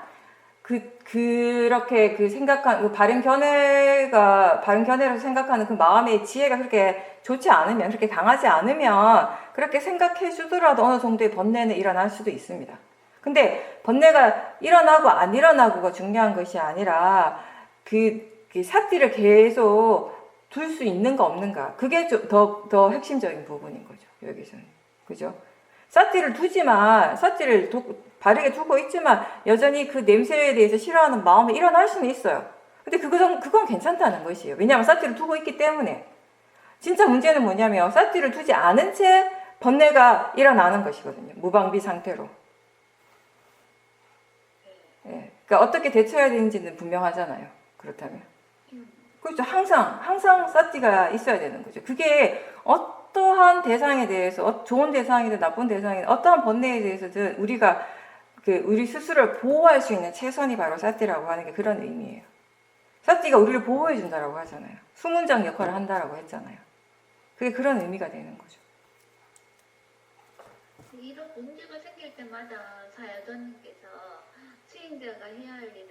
그렇게 그 생각한 그 바른 견해라고 생각하는 그 마음의 지혜가 그렇게 좋지 않으면 그렇게 강하지 않으면 그렇게 생각해 주더라도 어느 정도의 번뇌는 일어날 수도 있습니다. 근데 번뇌가 일어나고 안 일어나고가 중요한 것이 아니라 그 사티를 계속 둘 수 있는가 없는가 그게 좀 더 핵심적인 부분인 거죠. 여기서는. 그죠? 사티를 사티를 바르게 두고 있지만 여전히 그 냄새에 대해서 싫어하는 마음이 일어날 수는 있어요. 근데 그건 괜찮다는 것이에요. 왜냐하면 사티를 두고 있기 때문에. 진짜 문제는 뭐냐면 사티를 두지 않은 채 번뇌가 일어나는 것이거든요. 무방비 상태로. 예. 그러니까 어떻게 대처해야 되는지는 분명하잖아요. 그렇다면. 그렇죠. 항상 사티가 있어야 되는 거죠. 그게 어떠한 대상에 대해서, 좋은 대상이든 나쁜 대상이든 어떠한 번뇌에 대해서든 우리가 우리 스스로를 보호할 수 있는 최선이 바로 사티라고 하는 게 그런 의미예요. 사티가 우리를 보호해 준다라고 하잖아요. 수문장 역할을 한다라고 했잖아요. 그게 그런 의미가 되는 거죠. 이런 문제가 생길 때마다 사야전님께서 수행자가 해야 할 일은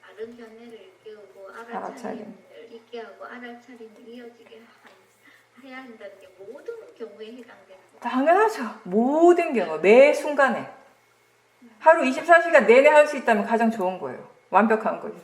바른 견해를 일깨우고 알아차림을 있게 하고 알아차림을 이어지게 해야 한다는 게 모든 경우에 해당되는 거예요. 당연하죠. 모든 경우 매 순간에 하루 24시간 내내 할 수 있다면 가장 좋은 거예요. 완벽한 거죠.